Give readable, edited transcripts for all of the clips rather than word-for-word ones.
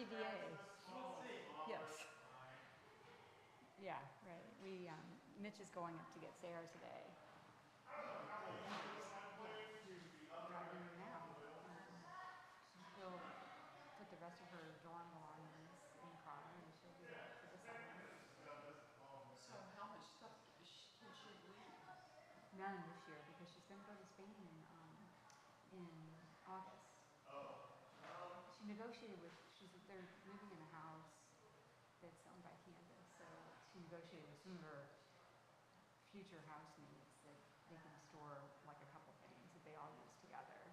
CDA. Yes. Yeah, right. Mitch is going up to get Sarah today. Driving now. He'll put the rest of her dorm belongings in the car, and she'll be back for the summer. So how much stuff can she leave? None this year because she's going to go to Spain in August. She negotiated they're living in a house that's owned by Candace, so she negotiated with some of her future housemates that they can store like a couple things that they all use together.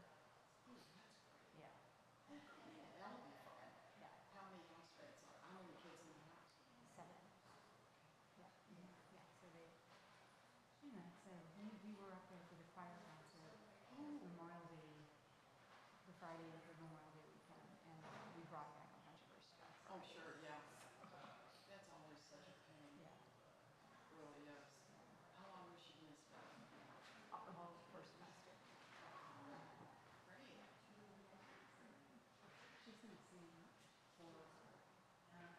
Oh, that's great. Yeah. Oh, cool. That'll be fun. Yeah. How many housemates are? How many kids in the house? 7. Yeah. Mm-hmm. Yeah. So we were up there for the choir concert Memorial Day, the Friday of the Memorial Day weekend, and we brought back a bunch of her stuff. Oh, sure, yeah. That's always such a pain. Yeah. It really is. How long was she going to stay? The whole first semester. Great. She's going to sing for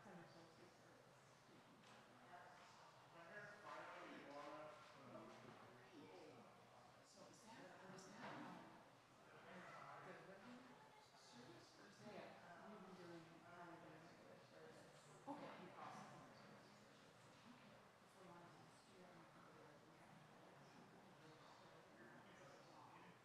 summer solstice service. So is that the living service or is that? Yeah, we've been doing kind of a regular service. Okay. We call it summer service. Okay. For long last year, I think we had because she plays a bunch of important songs.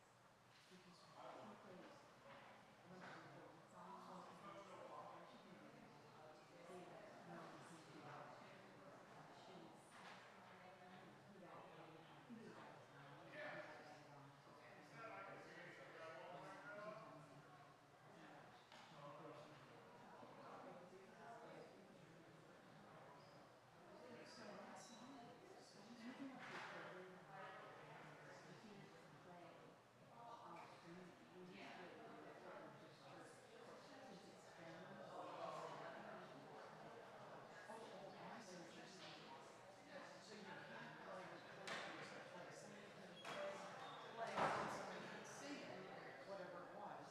Whatever it was.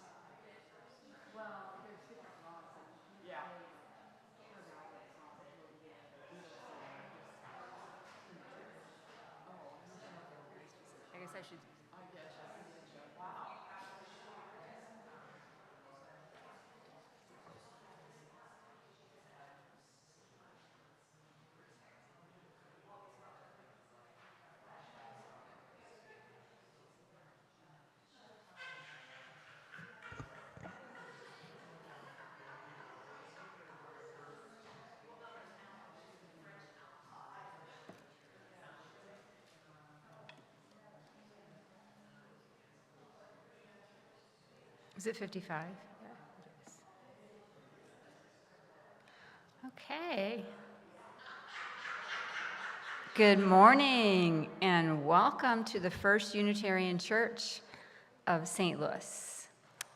Well, there's different laws. Yeah. I guess I should. I get you. Wow. Is it 55? Yeah. Okay. Good morning and welcome to the First Unitarian Church of St. Louis.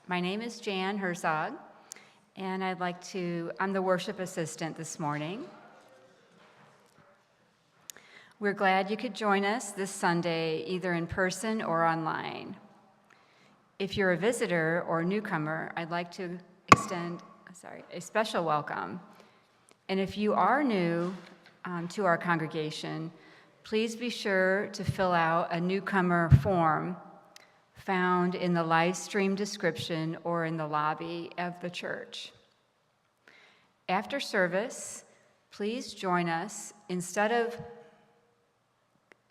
My name is Jan Herzog, and I'm the worship assistant this morning. We're glad you could join us this Sunday, either in person or online. If you're a visitor or newcomer, I'd like to extend a special welcome. And if you are new to our congregation, please be sure to fill out a newcomer form found in the live stream description or in the lobby of the church. After service, please join us. Instead of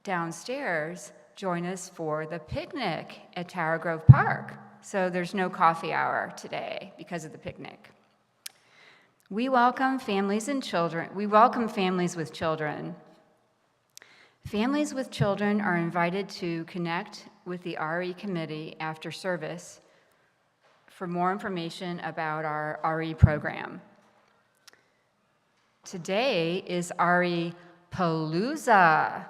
downstairs, join us for the picnic at Tower Grove Park. So there's no coffee hour today because of the picnic. We welcome families with children. Families with children are invited to connect with the RE committee after service for more information about our RE program. Today is RE Palooza.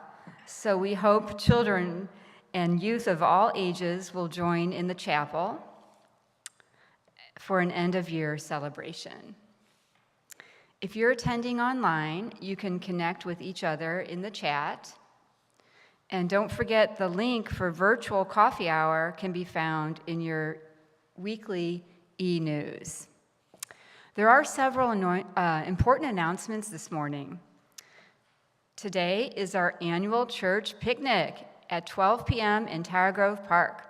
So we hope children and youth of all ages will join in the chapel for an end-of-year celebration. If you're attending online, you can connect with each other in the chat. And don't forget the link for virtual coffee hour can be found in your weekly e-news. There are several important announcements this morning. Today is our annual church picnic at 12 p.m. in Tower Grove Park.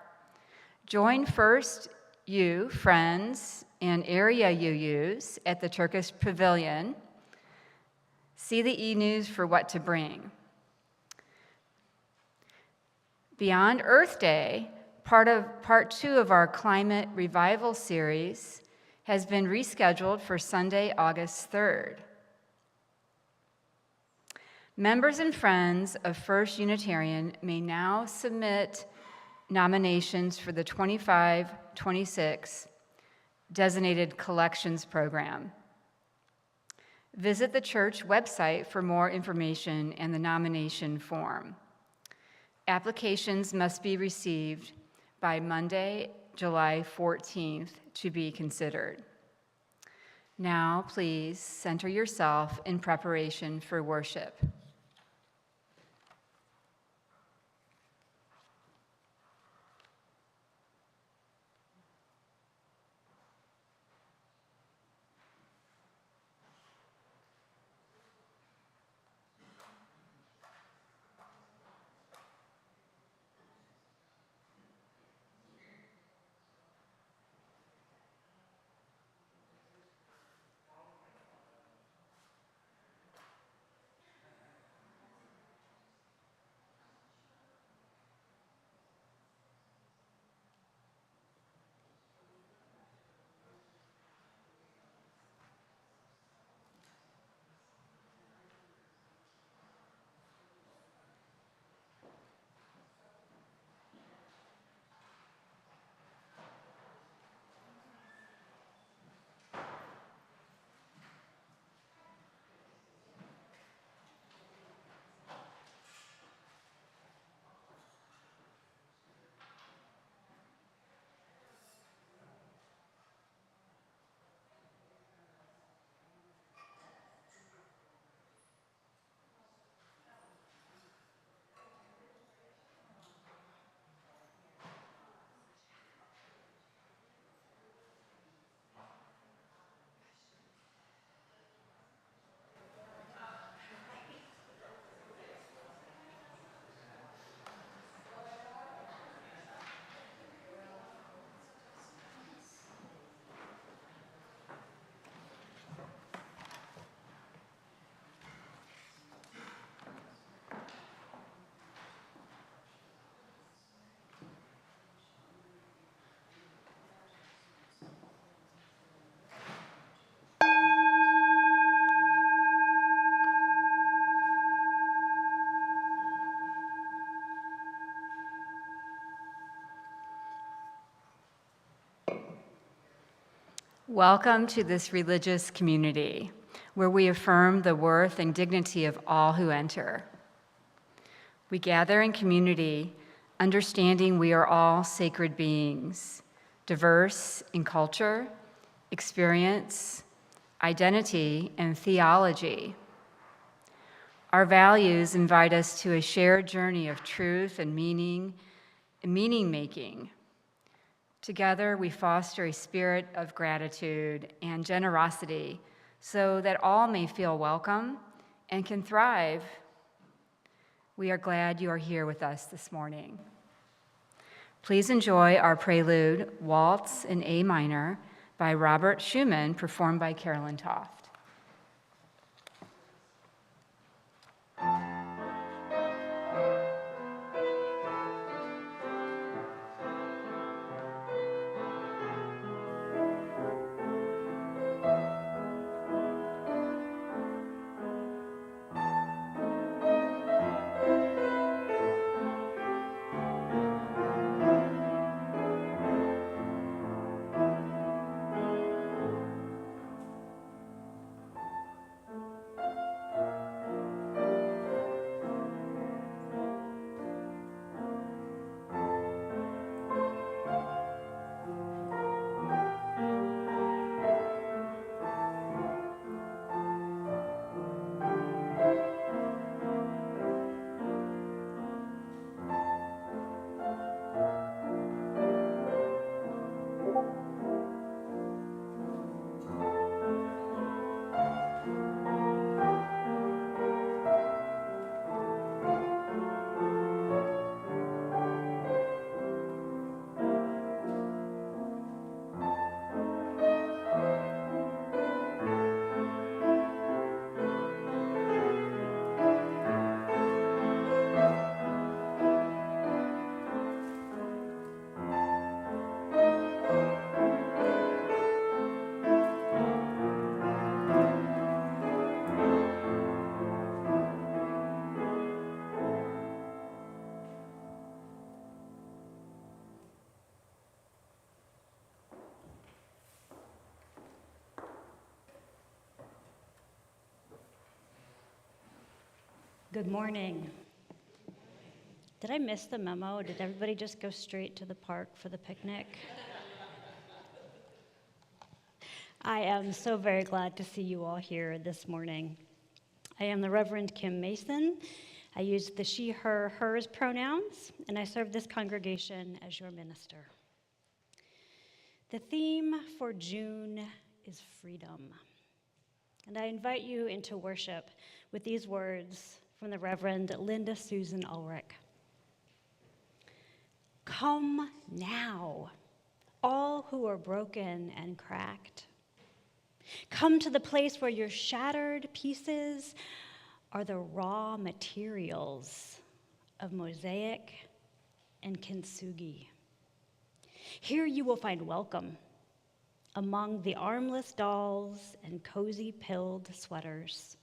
Join First You, friends, and area UUs at the Turkish Pavilion. See the e-news for what to bring. Beyond Earth Day, part 2 of our Climate Revival series has been rescheduled for Sunday, August 3rd. Members and friends of First Unitarian may now submit nominations for the 25-26 designated collections program. Visit the church website for more information and the nomination form. Applications must be received by Monday, July 14th to be considered. Now, please center yourself in preparation for worship. Welcome to this religious community, where we affirm the worth and dignity of all who enter. We gather in community, understanding we are all sacred beings, diverse in culture, experience, identity, and theology. Our values invite us to a shared journey of truth and meaning-making. Together, we foster a spirit of gratitude and generosity so that all may feel welcome and can thrive. We are glad you are here with us this morning. Please enjoy our prelude, Waltz in A minor, by Robert Schumann, performed by Carolyn Toft. Good morning. Did I miss the memo? Did everybody just go straight to the park for the picnic? I am so very glad to see you all here this morning. I am the Reverend Kim Mason. I use the she, her, hers pronouns, and I serve this congregation as your minister. The theme for June is freedom. And I invite you into worship with these words from the Reverend Linda Susan Ulrich. Come now, all who are broken and cracked. Come to the place where your shattered pieces are the raw materials of mosaic and kintsugi. Here you will find welcome among the armless dolls and cozy pilled sweaters,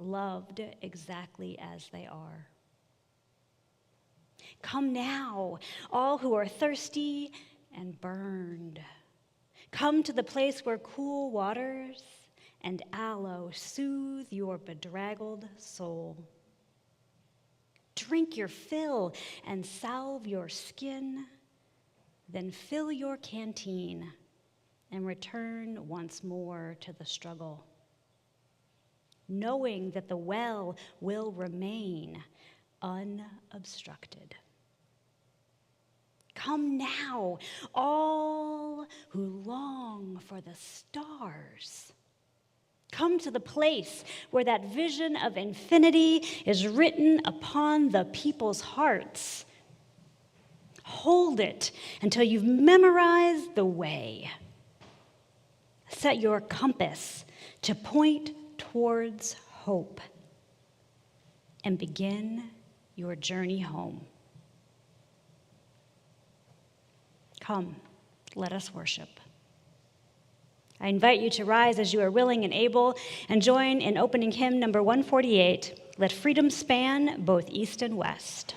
loved exactly as they are. Come now, all who are thirsty and burned. Come to the place where cool waters and aloe soothe your bedraggled soul. Drink your fill and salve your skin, then fill your canteen and return once more to the struggle, knowing that the well will remain unobstructed. Come now, all who long for the stars. Come to the place where that vision of infinity is written upon the people's hearts. Hold it until you've memorized the way. Set your compass to point towards hope and begin your journey home. Come, let us worship. I invite you to rise as you are willing and able and join in opening hymn number 148, Let Freedom Span Both East and West.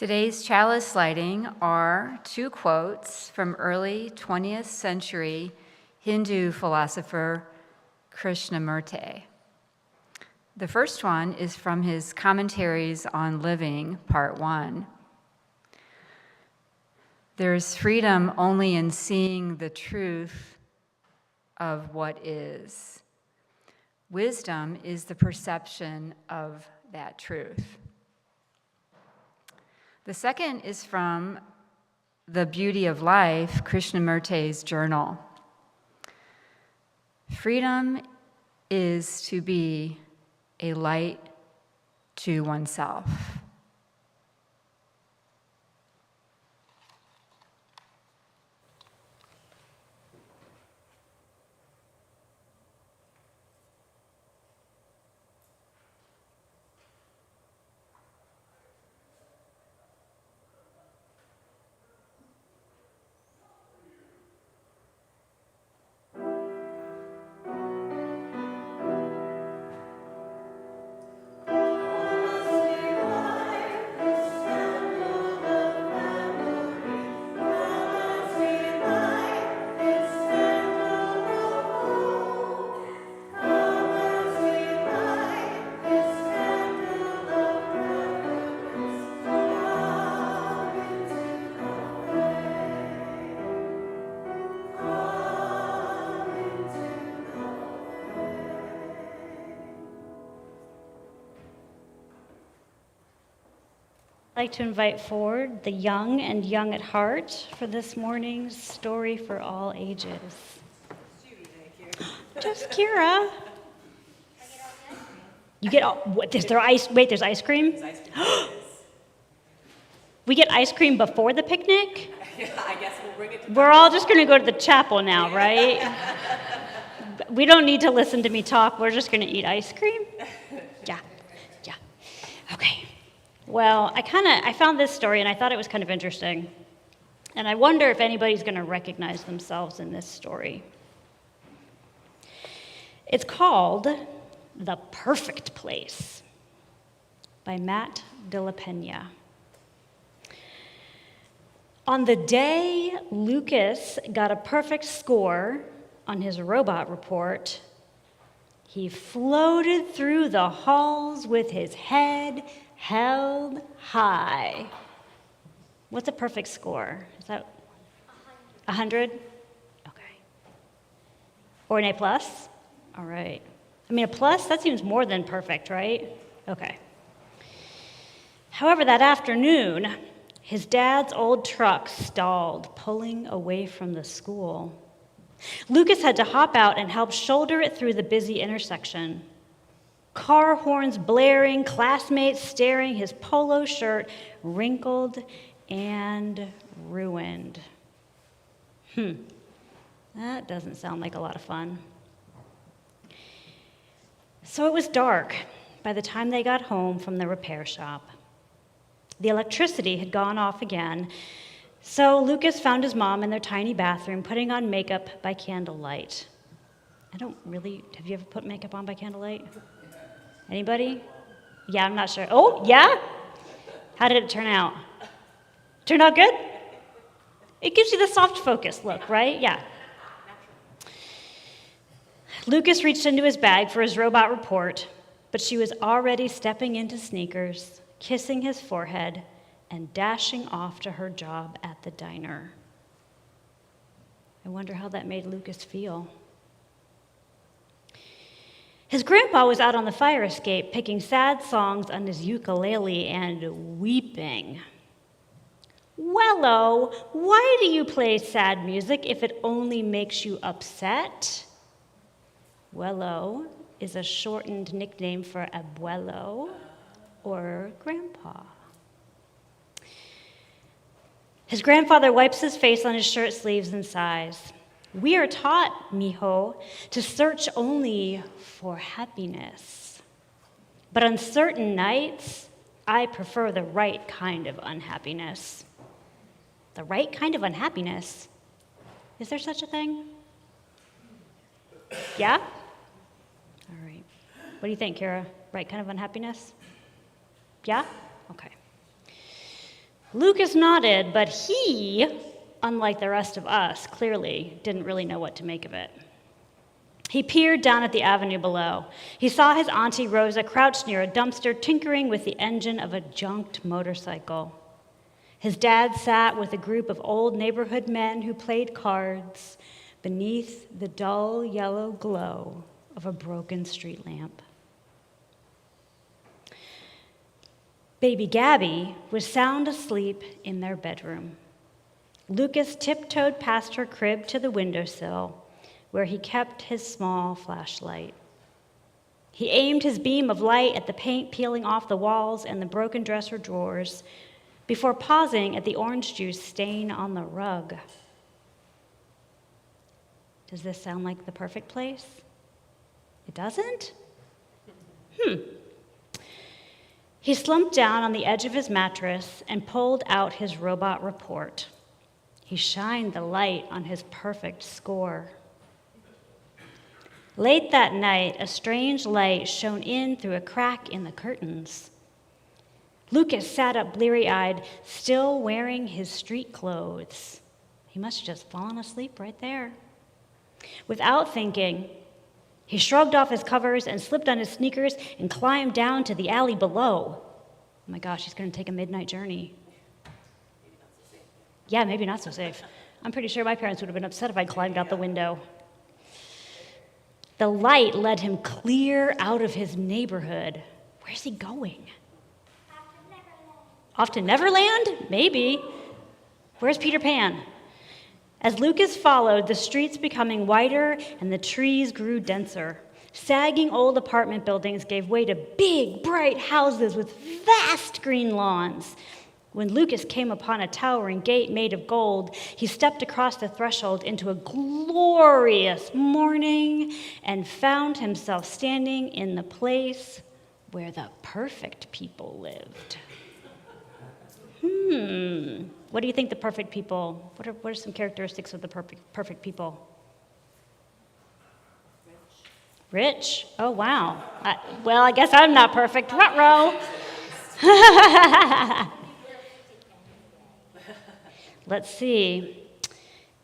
Today's chalice lighting are two quotes from early 20th century Hindu philosopher Krishnamurti. The first one is from his Commentaries on Living, Part 1. There is freedom only in seeing the truth of what is. Wisdom is the perception of that truth. The second is from The Beauty of Life, Krishnamurti's journal. Freedom is to be a light to oneself. I'd like to invite forward the young and young at heart for this morning's Story for All Ages. Just Kira. You get all, what, is there ice? Wait, there's ice cream? We get ice cream before the picnic? Yeah, I guess we'll bring it to We're all just going to go to the chapel now, right? We don't need to listen to me talk. We're just going to eat ice cream? Yeah. Okay. Well, I found this story and I thought it was kind of interesting. And I wonder if anybody's going to recognize themselves in this story. It's called The Perfect Place by Matt de la Pena. On the day Lucas got a perfect score on his robot report, he floated through the halls with his head held high. What's a perfect score? Is that 100? Okay. Or an A plus? All right. I mean, a plus, that seems more than perfect, right? Okay. However, that afternoon, his dad's old truck stalled, pulling away from the school. Lucas had to hop out and help shoulder it through the busy intersection. Car horns blaring, classmates staring, his polo shirt wrinkled and ruined. That doesn't sound like a lot of fun. So it was dark by the time they got home from the repair shop. The electricity had gone off again, so Lucas found his mom in their tiny bathroom putting on makeup by candlelight. Have you ever put makeup on by candlelight? Anybody? Yeah, I'm not sure. Oh, yeah? How did it turn out? Turned out good? It gives you the soft focus look, right? Yeah. Lucas reached into his bag for his robot report, but she was already stepping into sneakers, kissing his forehead, and dashing off to her job at the diner. I wonder how that made Lucas feel. His grandpa was out on the fire escape picking sad songs on his ukulele and weeping. "Wello, why do you play sad music if it only makes you upset?" Wello is a shortened nickname for abuelo, or grandpa. His grandfather wipes his face on his shirt sleeves and sighs. "We are taught, mijo, to search only for happiness. But on certain nights, I prefer the right kind of unhappiness." The right kind of unhappiness? Is there such a thing? Yeah? All right. What do you think, Kara? Right kind of unhappiness? Yeah? Okay. Lucas nodded, but he, unlike the rest of us, clearly didn't really know what to make of it. He peered down at the avenue below. He saw his Auntie Rosa crouched near a dumpster, tinkering with the engine of a junked motorcycle. His dad sat with a group of old neighborhood men who played cards beneath the dull yellow glow of a broken street lamp. Baby Gabby was sound asleep in their bedroom. Lucas tiptoed past her crib to the windowsill, where he kept his small flashlight. He aimed his beam of light at the paint peeling off the walls and the broken dresser drawers before pausing at the orange juice stain on the rug. Does this sound like the perfect place? It doesn't? He slumped down on the edge of his mattress and pulled out his robot report. He shined the light on his perfect score. Late that night, a strange light shone in through a crack in the curtains. Lucas sat up bleary-eyed, still wearing his street clothes. He must have just fallen asleep right there. Without thinking, he shrugged off his covers and slipped on his sneakers and climbed down to the alley below. Oh my gosh, he's going to take a midnight journey. Yeah, maybe not so safe. I'm pretty sure my parents would have been upset if I climbed out the window. The light led him clear out of his neighborhood. Where's he going? Off to Neverland? Maybe. Where's Peter Pan? As Lucas followed, the streets becoming wider and the trees grew denser. Sagging old apartment buildings gave way to big, bright houses with vast green lawns. When Lucas came upon a towering gate made of gold, he stepped across the threshold into a glorious morning and found himself standing in the place where the perfect people lived. What do you think the perfect people, what are some characteristics of the perfect people? Rich? Oh, wow. I guess I'm not perfect. Ruh-roh. Let's see.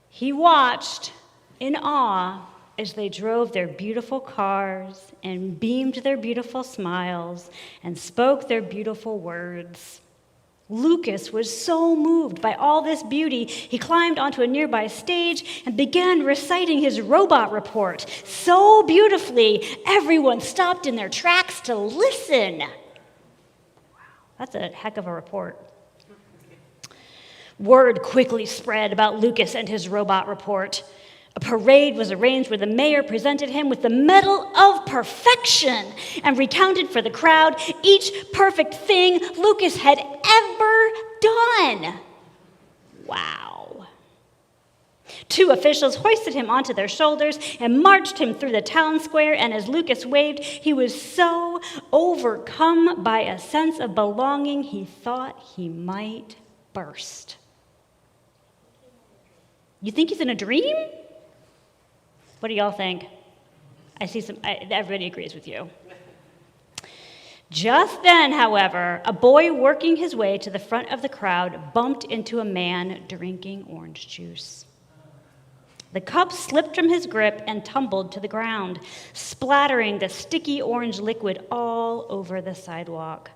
He watched in awe as they drove their beautiful cars and beamed their beautiful smiles and spoke their beautiful words. Lucas was so moved by all this beauty, he climbed onto a nearby stage and began reciting his robot report so beautifully, everyone stopped in their tracks to listen. Wow, that's a heck of a report. Word quickly spread about Lucas and his robot report. A parade was arranged where the mayor presented him with the Medal of Perfection and recounted for the crowd each perfect thing Lucas had ever done. Wow. 2 officials hoisted him onto their shoulders and marched him through the town square, and as Lucas waved, he was so overcome by a sense of belonging, he thought he might burst. You think he's in a dream? What do y'all think? I see everybody agrees with you. Just then, however, a boy working his way to the front of the crowd bumped into a man drinking orange juice. The cup slipped from his grip and tumbled to the ground, splattering the sticky orange liquid all over the sidewalk.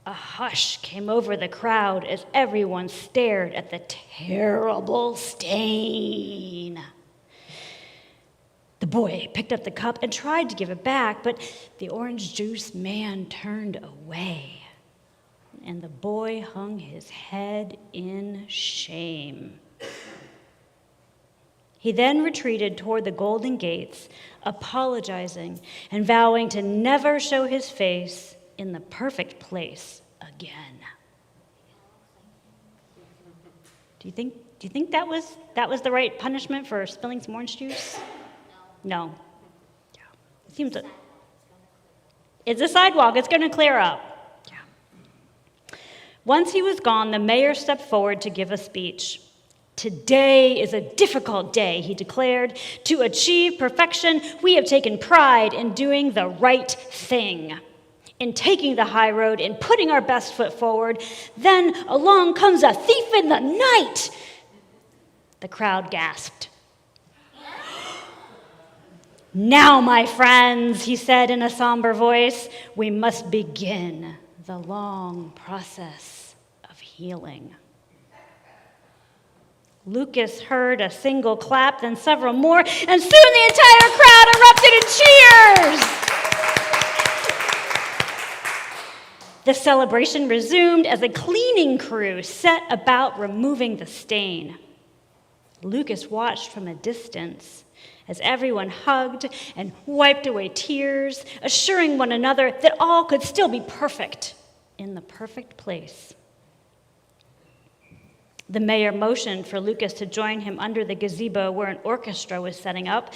A hush came over the crowd as everyone stared at the terrible stain. The boy picked up the cup and tried to give it back, but the orange juice man turned away, and the boy hung his head in shame. He then retreated toward the golden gates, apologizing and vowing to never show his face in the perfect place again. Do you think that was the right punishment for spilling some orange juice? No. Yeah. It seems it's a sidewalk. It's going to clear up. Yeah. Once he was gone, the mayor stepped forward to give a speech. Today is a difficult day, he declared. To achieve perfection, we have taken pride in doing the right thing, in taking the high road, in putting our best foot forward. Then along comes a thief in the night. The crowd gasped. Now, my friends, he said in a somber voice, we must begin the long process of healing. Lucas heard a single clap, then several more, and soon the entire crowd erupted in cheers. The celebration resumed as a cleaning crew set about removing the stain. Lucas watched from a distance as everyone hugged and wiped away tears, assuring one another that all could still be perfect in the perfect place. The mayor motioned for Lucas to join him under the gazebo where an orchestra was setting up,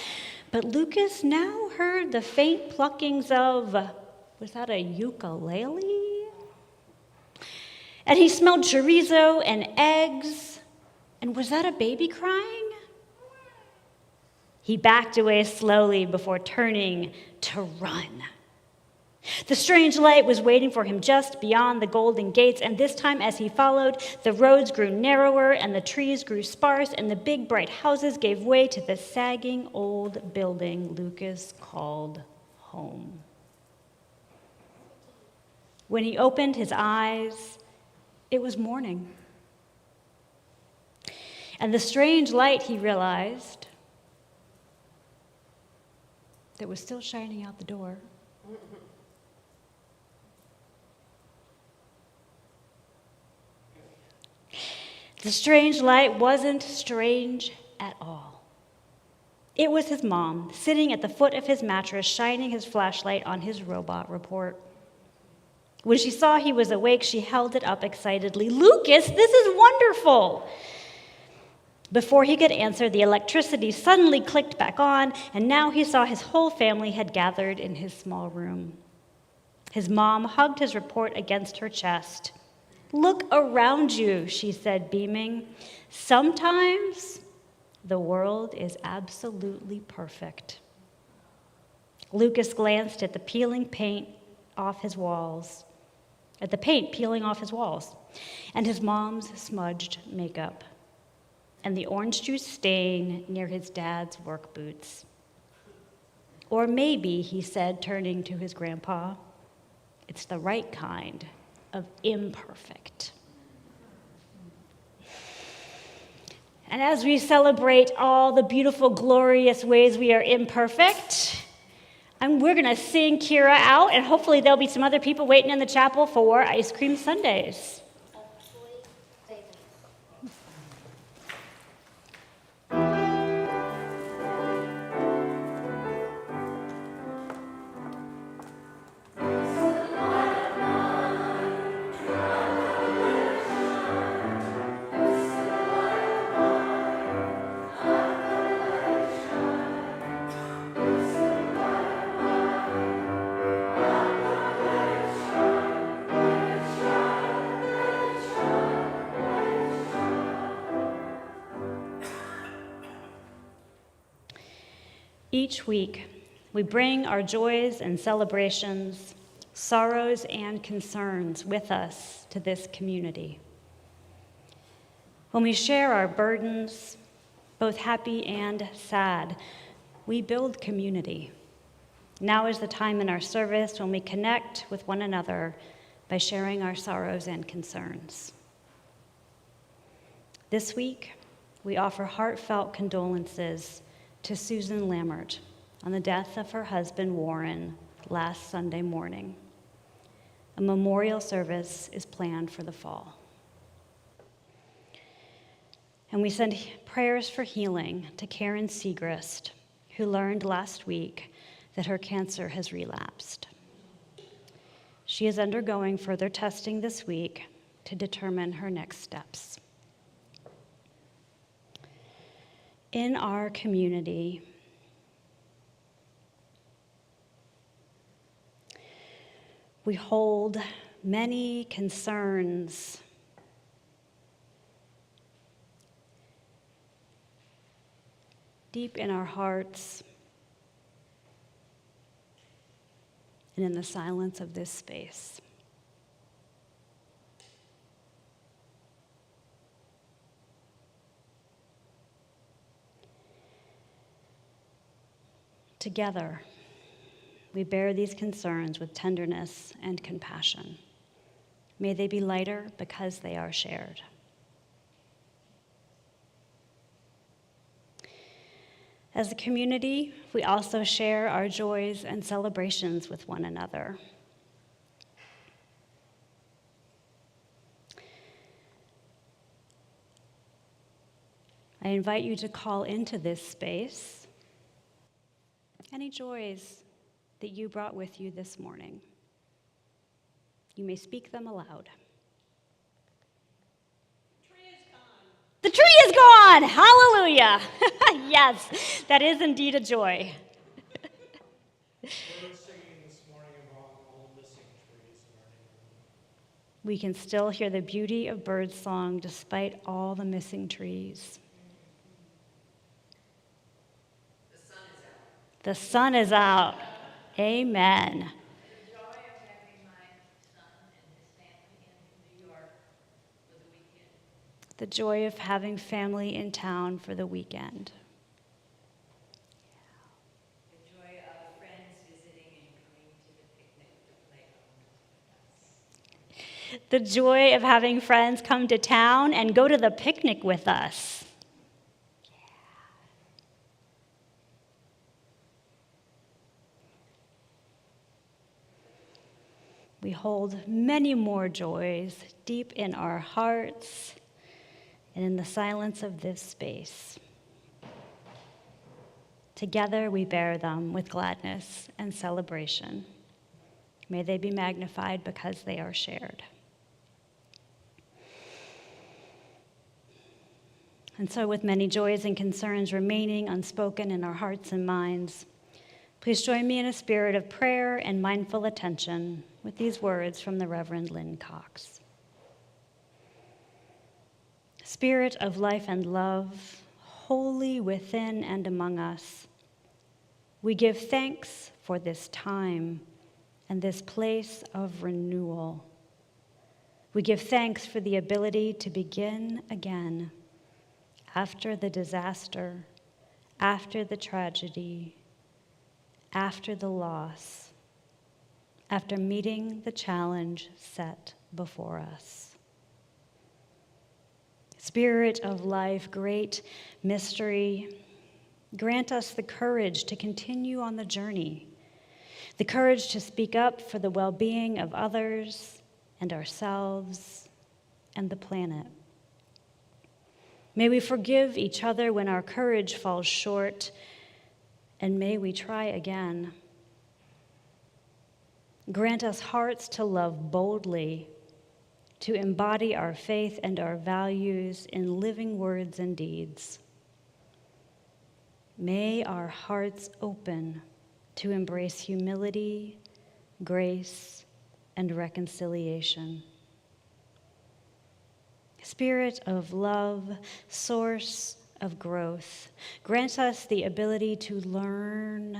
but Lucas now heard the faint pluckings of, was that a ukulele? And he smelled chorizo and eggs, and was that a baby crying? He backed away slowly before turning to run. The strange light was waiting for him just beyond the golden gates, and this time as he followed, the roads grew narrower and the trees grew sparse, and the big bright houses gave way to the sagging old building Lucas called home. When he opened his eyes, it was morning. And the strange light, he realized, that was still shining out the door, . The strange light wasn't strange at all. It was his mom, sitting at the foot of his mattress, shining his flashlight on his robot report. When she saw he was awake, she held it up excitedly. "Lucas, this is wonderful!" Before he could answer, the electricity suddenly clicked back on, and now he saw his whole family had gathered in his small room. His mom hugged his report against her chest. "Look around you," she said, beaming. "Sometimes the world is absolutely perfect." Lucas glanced at the paint peeling off his walls, and his mom's smudged makeup, and the orange juice stain near his dad's work boots. "Or maybe," he said, turning to his grandpa, "it's the right kind of imperfect." And as we celebrate all the beautiful, glorious ways we are imperfect, we're going to sing Kira out, and hopefully there'll be some other people waiting in the chapel for ice cream sundaes. Each week, we bring our joys and celebrations, sorrows and concerns with us to this community. When we share our burdens, both happy and sad, we build community. Now is the time in our service when we connect with one another by sharing our sorrows and concerns. This week, we offer heartfelt condolences to Susan Lammert on the death of her husband, Warren, last Sunday morning. A memorial service is planned for the fall. And we send prayers for healing to Karen Segrist, who learned last week that her cancer has relapsed. She is undergoing further testing this week to determine her next steps. In our community, we hold many concerns deep in our hearts and in the silence of this space. Together, we bear these concerns with tenderness and compassion. May they be lighter because they are shared. As a community, we also share our joys and celebrations with one another. I invite you to call into this space any joys that you brought with you this morning. You may speak them aloud. The tree is gone! Hallelujah! Yes, that is indeed a joy. We're singing this morning about all the missing trees in our neighborhood. We can still hear the beauty of birdsong despite all the missing trees. The sun is out. Amen. The joy of having my son and his family in New York for the weekend. The joy of having family in town for the weekend. The joy of friends visiting and coming to the picnic to play with us. The joy of having friends come to town and go to the picnic with us. We hold many more joys deep in our hearts, and in the silence of this space. Together we bear them with gladness and celebration. May they be magnified because they are shared. And so, with many joys and concerns remaining unspoken in our hearts and minds, please join me in a spirit of prayer and mindful attention with these words from the Reverend Lynn Cox. Spirit of life and love, holy within and among us, we give thanks for this time and this place of renewal. We give thanks for the ability to begin again after the disaster, after the tragedy, after the loss, after meeting the challenge set before us. Spirit of life, great mystery, grant us the courage to continue on the journey, the courage to speak up for the well-being of others and ourselves and the planet. May we forgive each other when our courage falls short, and may we try again. Grant us hearts to love boldly, to embody our faith and our values in living words and deeds. May our hearts open to embrace humility, grace, and reconciliation. Spirit of love, source of growth, grant us the ability to learn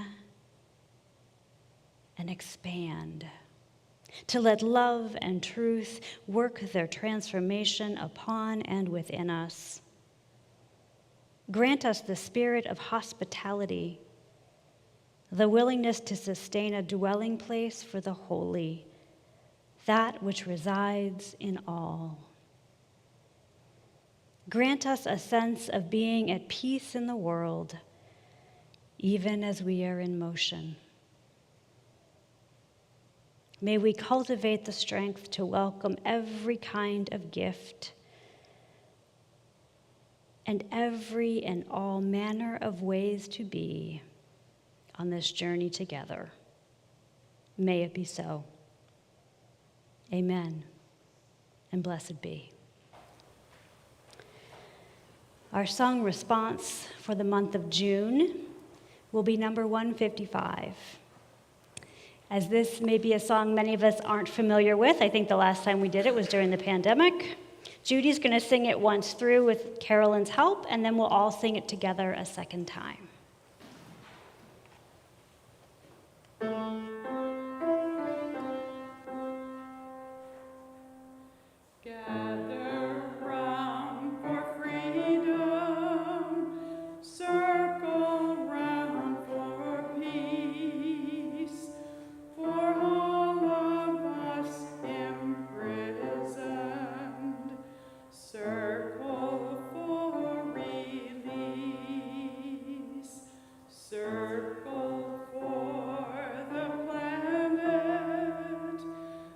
and expand, to let love and truth work their transformation upon and within us. Grant us the spirit of hospitality, the willingness to sustain a dwelling place for the holy, that which resides in all. Grant us a sense of being at peace in the world, even as we are in motion. May we cultivate the strength to welcome every kind of gift and every and all manner of ways to be on this journey together. May it be so. Amen, and blessed be. Our song response for the month of June will be number 155. As this may be a song many of us aren't familiar with, I think the last time we did it was during the pandemic. Judy's going to sing it once through with Carolyn's help, and then we'll all sing it together a second time. Gather round for freedom, circle round for peace, for all of us imprisoned, circle for release, circle for the planet,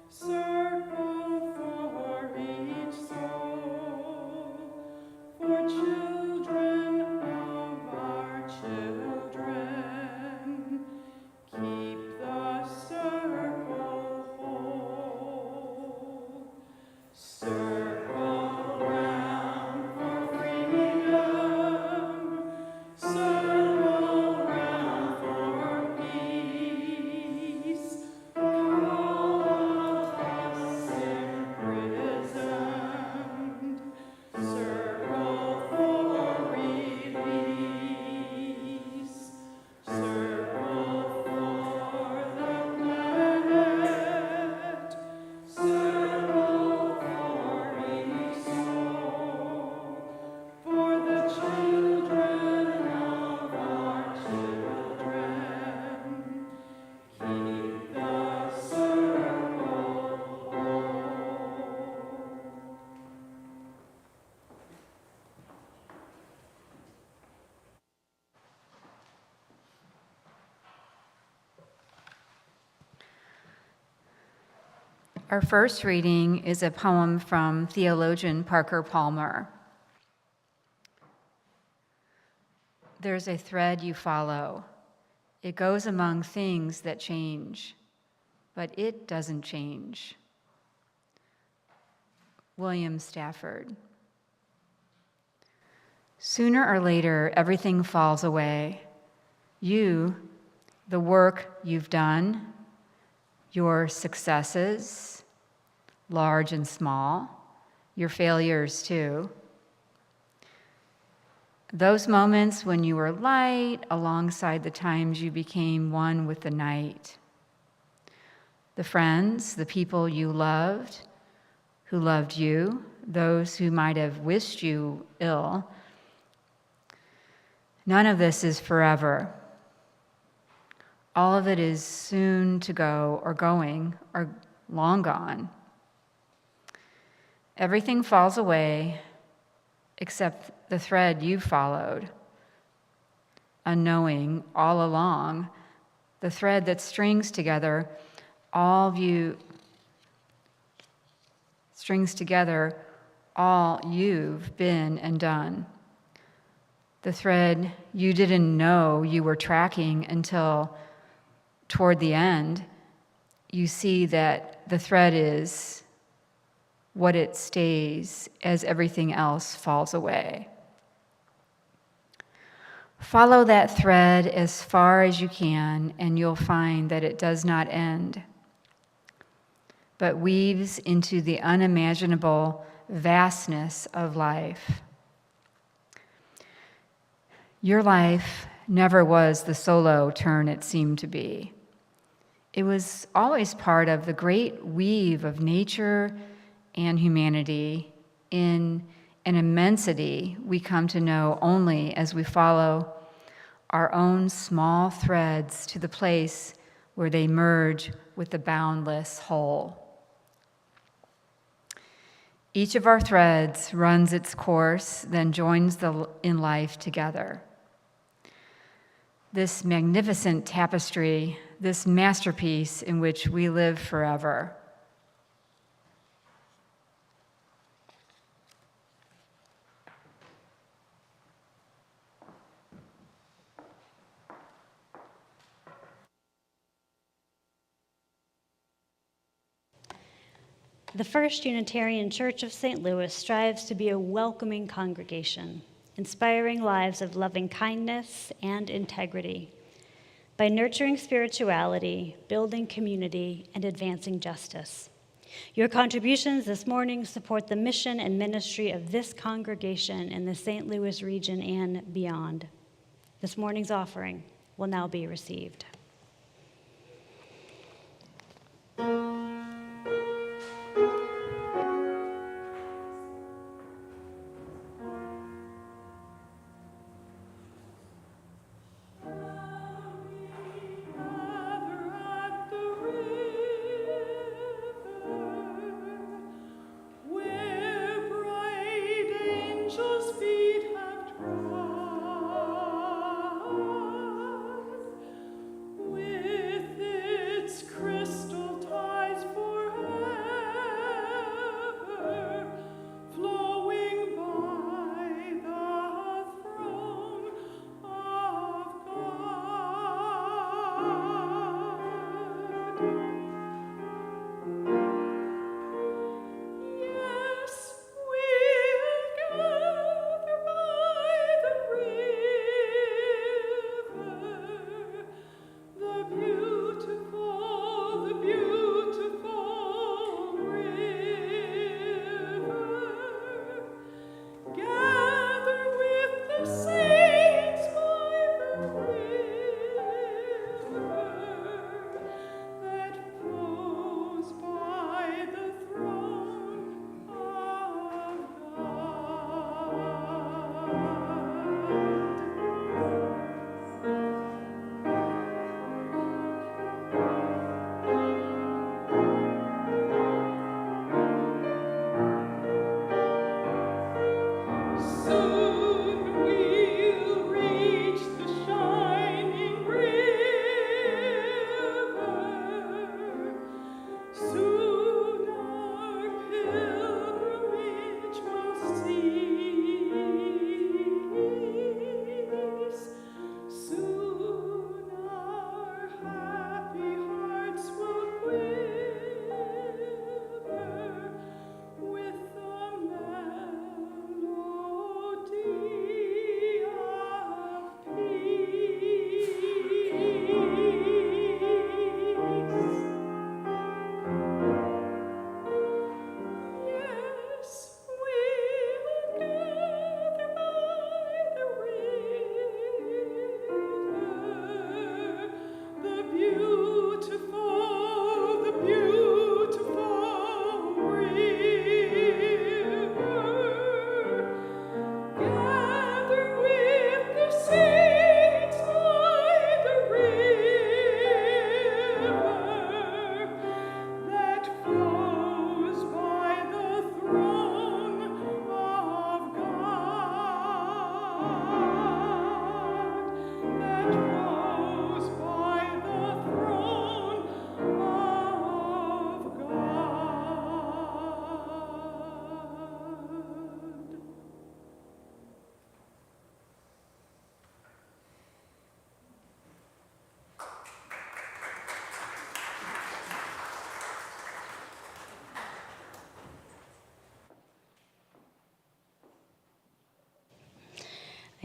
circle for each soul, for children of our children. Keep the circle whole. Circle round for freedom, circle round for peace, for all of us imprisoned, circle for release, circle for the planet, circle for each soul, for the children of our children. Keep the circle whole. Our first reading is a poem from theologian Parker Palmer. there's a thread you follow. It goes among things that change, but it doesn't change. William Stafford. Sooner or later, everything falls away. You, the work you've done, your successes, large and small, your failures too. Those moments when you were light alongside the times you became one with the night. The friends, the people you loved, who loved you, those who might have wished you ill. None of this is forever. All of it is soon to go or going or long gone. Everything falls away except the thread you followed, unknowing all along, the thread that strings together all you've been and done. The thread you didn't know you were tracking until toward the end, you see that the thread is what it stays as everything else falls away. Follow that thread as far as you can, and you'll find that it does not end, but weaves into the unimaginable vastness of life. Your life never was the solo turn it seemed to be. It was always part of the great weave of nature and humanity in an immensity we come to know only as we follow our own small threads to the place where they merge with the boundless whole. Each of our threads runs its course, then joins in life together. This magnificent tapestry, this masterpiece in which we live forever. The First Unitarian Church of St. Louis strives to be a welcoming congregation, inspiring lives of loving kindness and integrity by nurturing spirituality, building community, and advancing justice. Your contributions this morning support the mission and ministry of this congregation in the St. Louis region and beyond. This morning's offering will now be received. With its crystal ties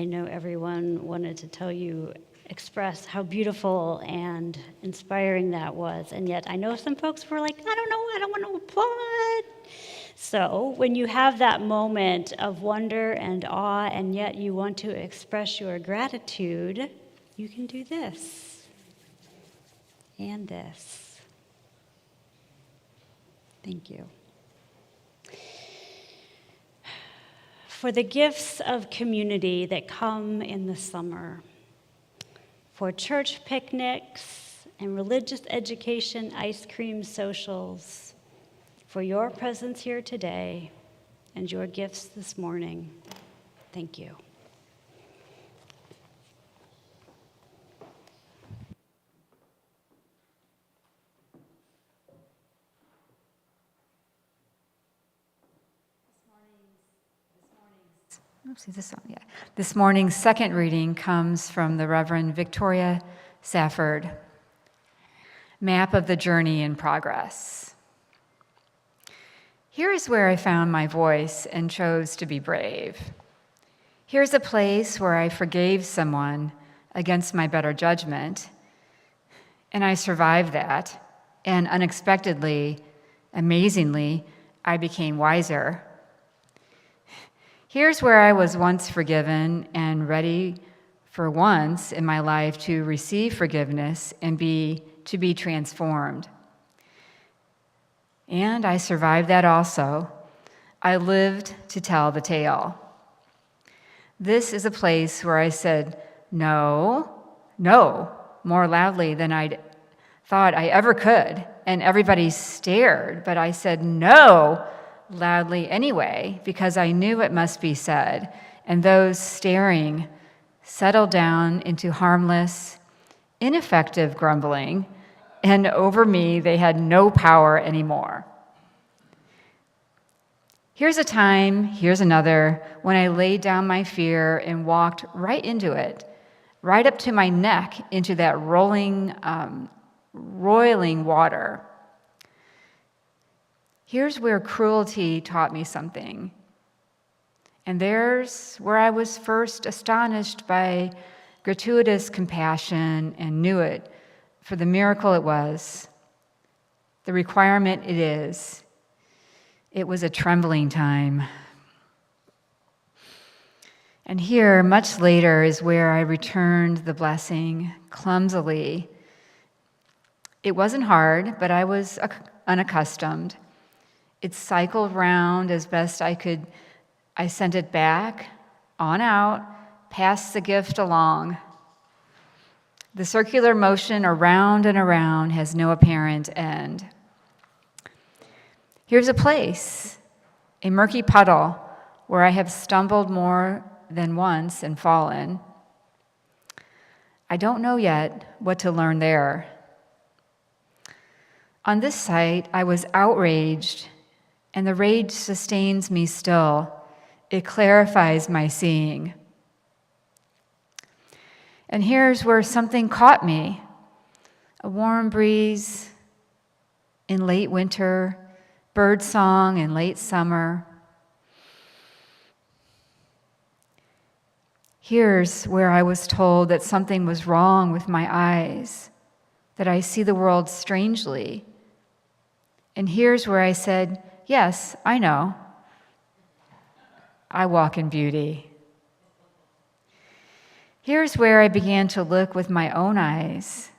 I know everyone wanted to express how beautiful and inspiring that was. And yet I know some folks were like, I don't want to applaud. So when you have that moment of wonder and awe, and yet you want to express your gratitude, you can do this and this. Thank you. For the gifts of community that come in the summer, for church picnics and religious education ice cream socials, for your presence here today and your gifts this morning. Thank you. This morning's second reading comes from the Reverend Victoria Safford. Map of the Journey in Progress. Here is where I found my voice and chose to be brave. Here's a place where I forgave someone against my better judgment, and I survived that, and unexpectedly, amazingly, I became wiser. Here's where I was once forgiven and ready for once in my life to receive forgiveness and to be transformed. And I survived that also. I lived to tell the tale. This is a place where I said, no, more loudly than I thought I ever could. And everybody stared, but I said no loudly anyway, because I knew it must be said. And those staring settled down into harmless, ineffective grumbling, and over me they had no power anymore. Here's a time, here's another, when I laid down my fear and walked right into it, right up to my neck into that roiling water. Here's where cruelty taught me something. And there's where I was first astonished by gratuitous compassion and knew it for the miracle it was, the requirement it is. It was a trembling time. And here, much later, is where I returned the blessing clumsily. It wasn't hard, but I was unaccustomed. It cycled round as best I could. I sent it back, on out, passed the gift along. The circular motion around and around has no apparent end. Here's a place, a murky puddle, where I have stumbled more than once and fallen. I don't know yet what to learn there. On this site, I was outraged, and the rage sustains me still. It clarifies my seeing. And here's where something caught me. A warm breeze in late winter, bird song in late summer. Here's where I was told that something was wrong with my eyes, that I see the world strangely. And here's where I said, yes, I know. I walk in beauty. Here's where I began to look with my own eyes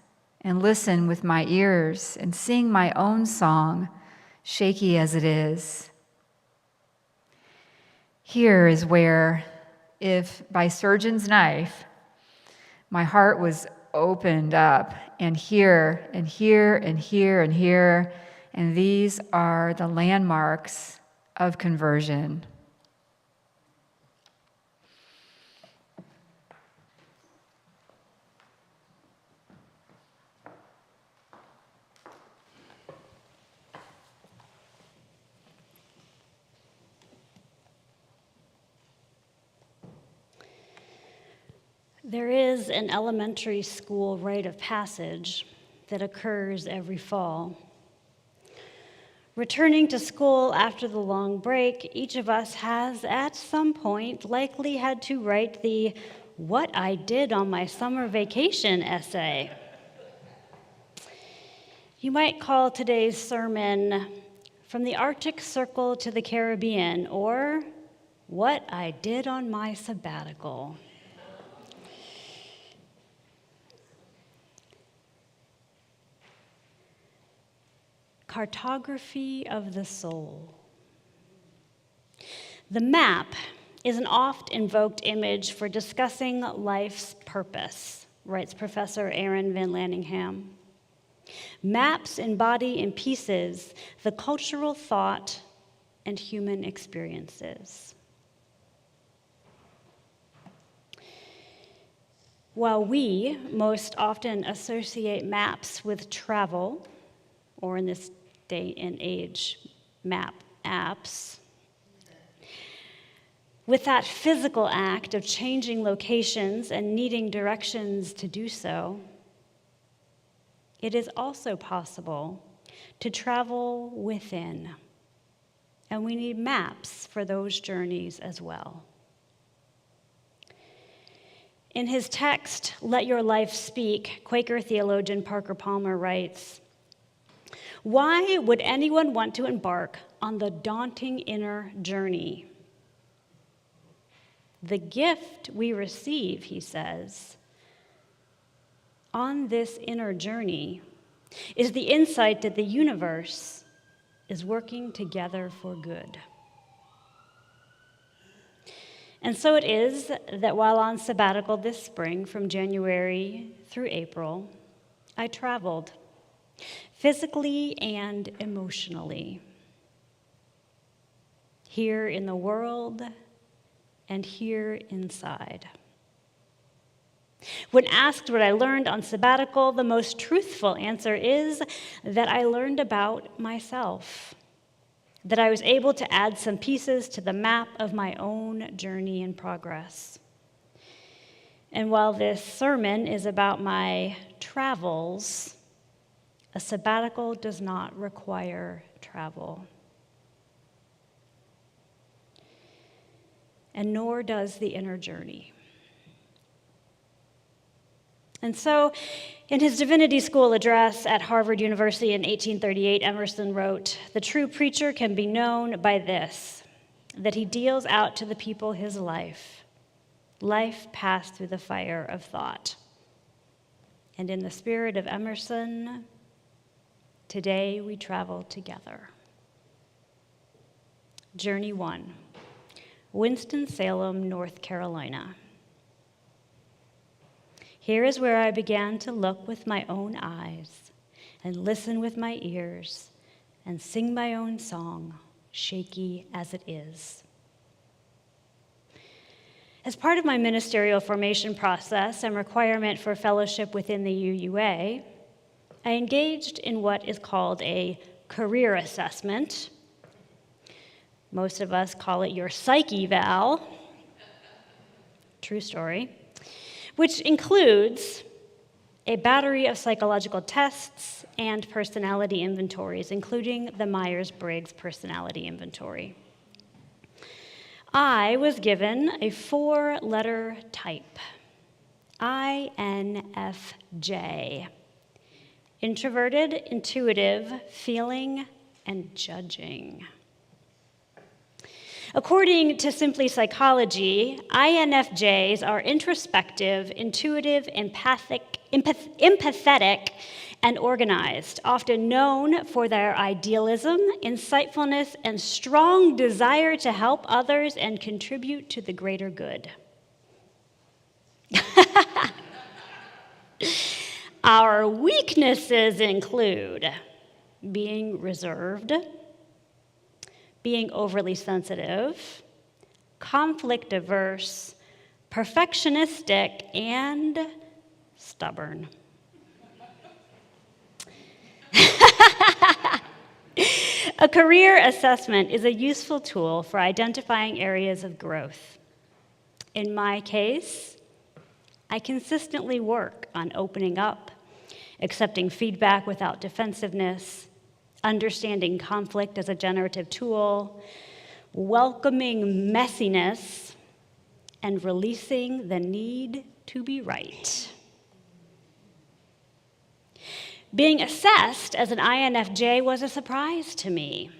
and listen with my ears and sing my own song, shaky as it is. Here is where, if by surgeon's knife, my heart was opened up, and here, and here, and here, and here, and these are the landmarks of conversion. There is an elementary school rite of passage that occurs every fall. Returning to school after the long break, each of us has at some point likely had to write the "What I Did on My Summer Vacation" essay. You might call today's sermon "From the Arctic Circle to the Caribbean," or "What I Did on My Sabbatical." Cartography of the soul. The map is an oft-invoked image for discussing life's purpose, writes Professor Aaron Van Lanningham. Maps embody in pieces the cultural thought and human experiences. While we most often associate maps with travel, or in this day and age, map apps, with that physical act of changing locations and needing directions to do so, it is also possible to travel within, and we need maps for those journeys as well. In his text, Let Your Life Speak, Quaker theologian Parker Palmer writes, "Why would anyone want to embark on the daunting inner journey? The gift we receive," he says, "on this inner journey is the insight that the universe is working together for good." And so it is that while on sabbatical this spring from January through April, I traveled, physically and emotionally, here in the world and here inside. When asked what I learned on sabbatical, the most truthful answer is that I learned about myself, that I was able to add some pieces to the map of my own journey and progress. And while this sermon is about my travels, a sabbatical does not require travel. And nor does the inner journey. And so, in his divinity school address at Harvard University in 1838, Emerson wrote, "The true preacher can be known by this, that he deals out to the people his life passed through the fire of thought." And in the spirit of Emerson, today we travel together. Journey 1, Winston-Salem, North Carolina. Here is where I began to look with my own eyes and listen with my ears and sing my own song, shaky as it is. As part of my ministerial formation process and requirement for fellowship within the UUA, I engaged in what is called a career assessment. Most of us call it your psych eval. True story. Which includes a battery of psychological tests and personality inventories, including the Myers-Briggs personality inventory. I was given a 4-letter type, INFJ. Introverted, intuitive, feeling, and judging. According to Simply Psychology, INFJs are introspective, intuitive, empathetic, and organized, often known for their idealism, insightfulness, and strong desire to help others and contribute to the greater good. Our weaknesses include being reserved, being overly sensitive, conflict averse, perfectionistic, and stubborn. A career assessment is a useful tool for identifying areas of growth. In my case, I consistently work on opening up, accepting feedback without defensiveness, understanding conflict as a generative tool, welcoming messiness, and releasing the need to be right. Being assessed as an INFJ was a surprise to me,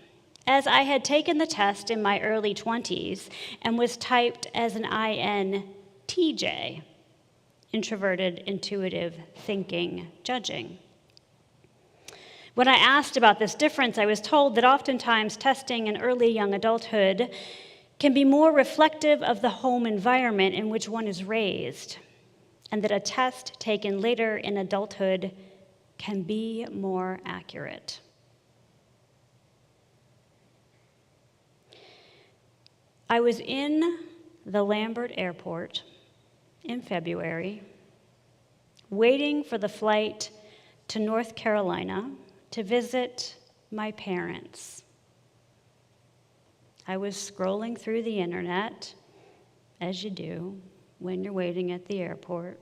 as I had taken the test in my early 20s and was typed as an INTJ, introverted, intuitive, thinking, judging. When I asked about this difference, I was told that oftentimes testing in early young adulthood can be more reflective of the home environment in which one is raised, and that a test taken later in adulthood can be more accurate. I was in the Lambert Airport in February, waiting for the flight to North Carolina to visit my parents. I was scrolling through the internet, as you do when you're waiting at the airport,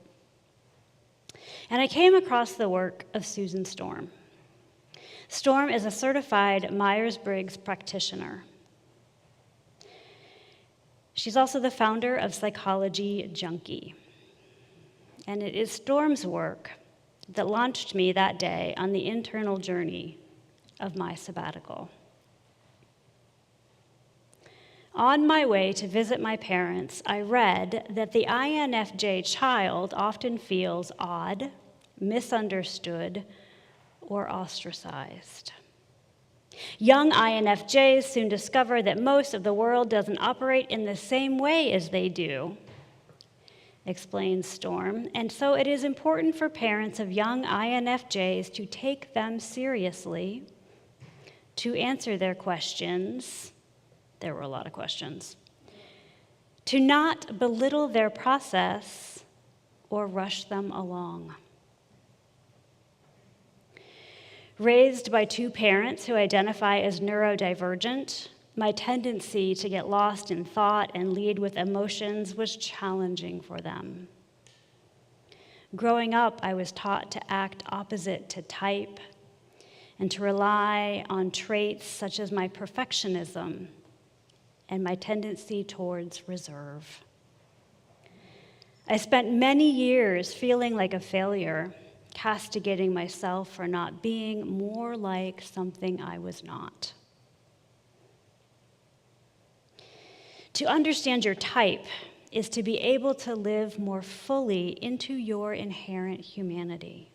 and I came across the work of Susan Storm. Storm is a certified Myers-Briggs practitioner. She's also the founder of Psychology Junkie. And it is Storm's work that launched me that day on the internal journey of my sabbatical. On my way to visit my parents, I read that the INFJ child often feels odd, misunderstood, or ostracized. Young INFJs soon discover that most of the world doesn't operate in the same way as they do, explains Storm, and so it is important for parents of young INFJs to take them seriously, to answer their questions. There were a lot of questions. To not belittle their process or rush them along. Raised by two parents who identify as neurodivergent, my tendency to get lost in thought and lead with emotions was challenging for them. Growing up, I was taught to act opposite to type and to rely on traits such as my perfectionism and my tendency towards reserve. I spent many years feeling like a failure, castigating myself for not being more like something I was not. To understand your type is to be able to live more fully into your inherent humanity.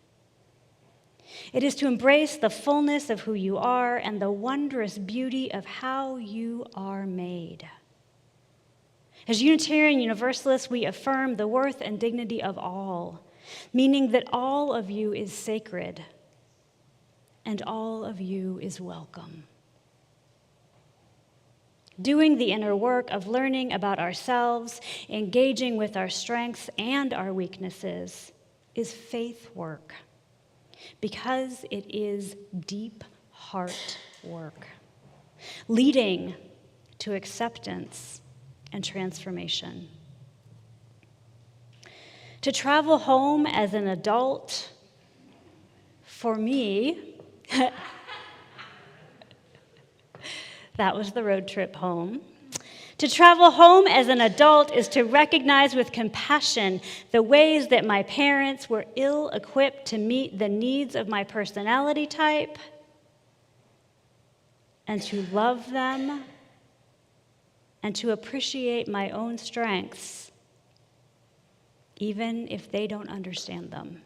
It is to embrace the fullness of who you are and the wondrous beauty of how you are made. As Unitarian Universalists, we affirm the worth and dignity of all, meaning that all of you is sacred and all of you is welcome. Doing the inner work of learning about ourselves, engaging with our strengths and our weaknesses, is faith work, because it is deep heart work, leading to acceptance and transformation. To travel home as an adult, for me, that was the road trip home. To travel home as an adult is to recognize with compassion the ways that my parents were ill-equipped to meet the needs of my personality type, and to love them, and to appreciate my own strengths, even if they don't understand them.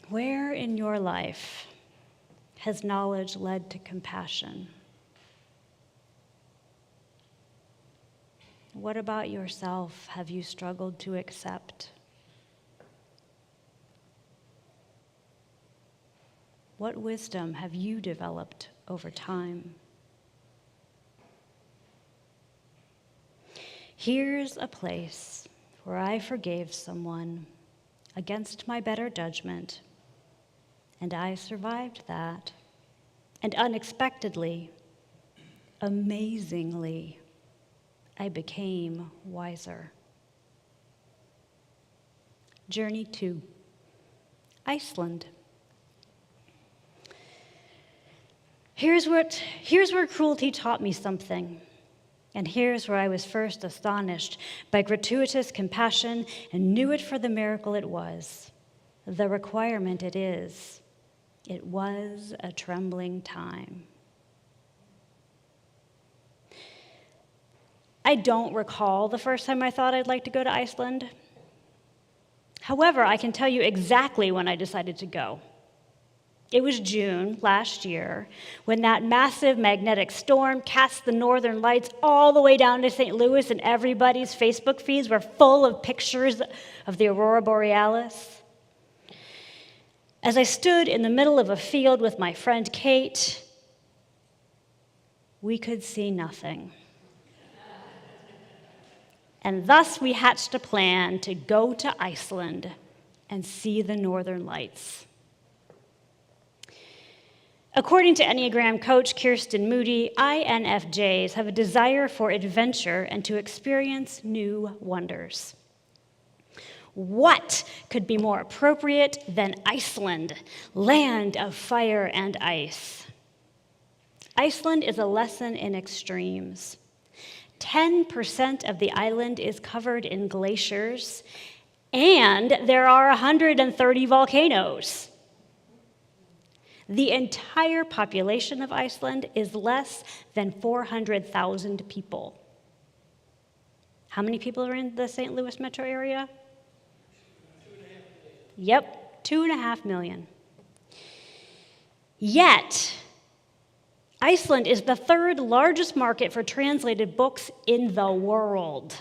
Where in your life has knowledge led to compassion? What about yourself have you struggled to accept? What wisdom have you developed over time? Here's a place where I forgave someone against my better judgment, and I survived that. And unexpectedly, amazingly, I became wiser. Journey 2. Iceland. Here's where cruelty taught me something. And here's where I was first astonished by gratuitous compassion and knew it for the miracle it was, the requirement it is. It was a trembling time. I don't recall the first time I thought I'd like to go to Iceland. However, I can tell you exactly when I decided to go. It was June last year when that massive magnetic storm cast the northern lights all the way down to St. Louis, and everybody's Facebook feeds were full of pictures of the aurora borealis. As I stood in the middle of a field with my friend Kate, we could see nothing. And thus we hatched a plan to go to Iceland and see the northern lights. According to Enneagram coach Kirsten Moody, INFJs have a desire for adventure and to experience new wonders. What could be more appropriate than Iceland, land of fire and ice? Iceland is a lesson in extremes. 10% of the island is covered in glaciers, and there are 130 volcanoes. The entire population of Iceland is less than 400,000 people. How many people are in the St. Louis metro area? 2.5 million. Yep, 2.5 million. Yet, Iceland is the third largest market for translated books in the world.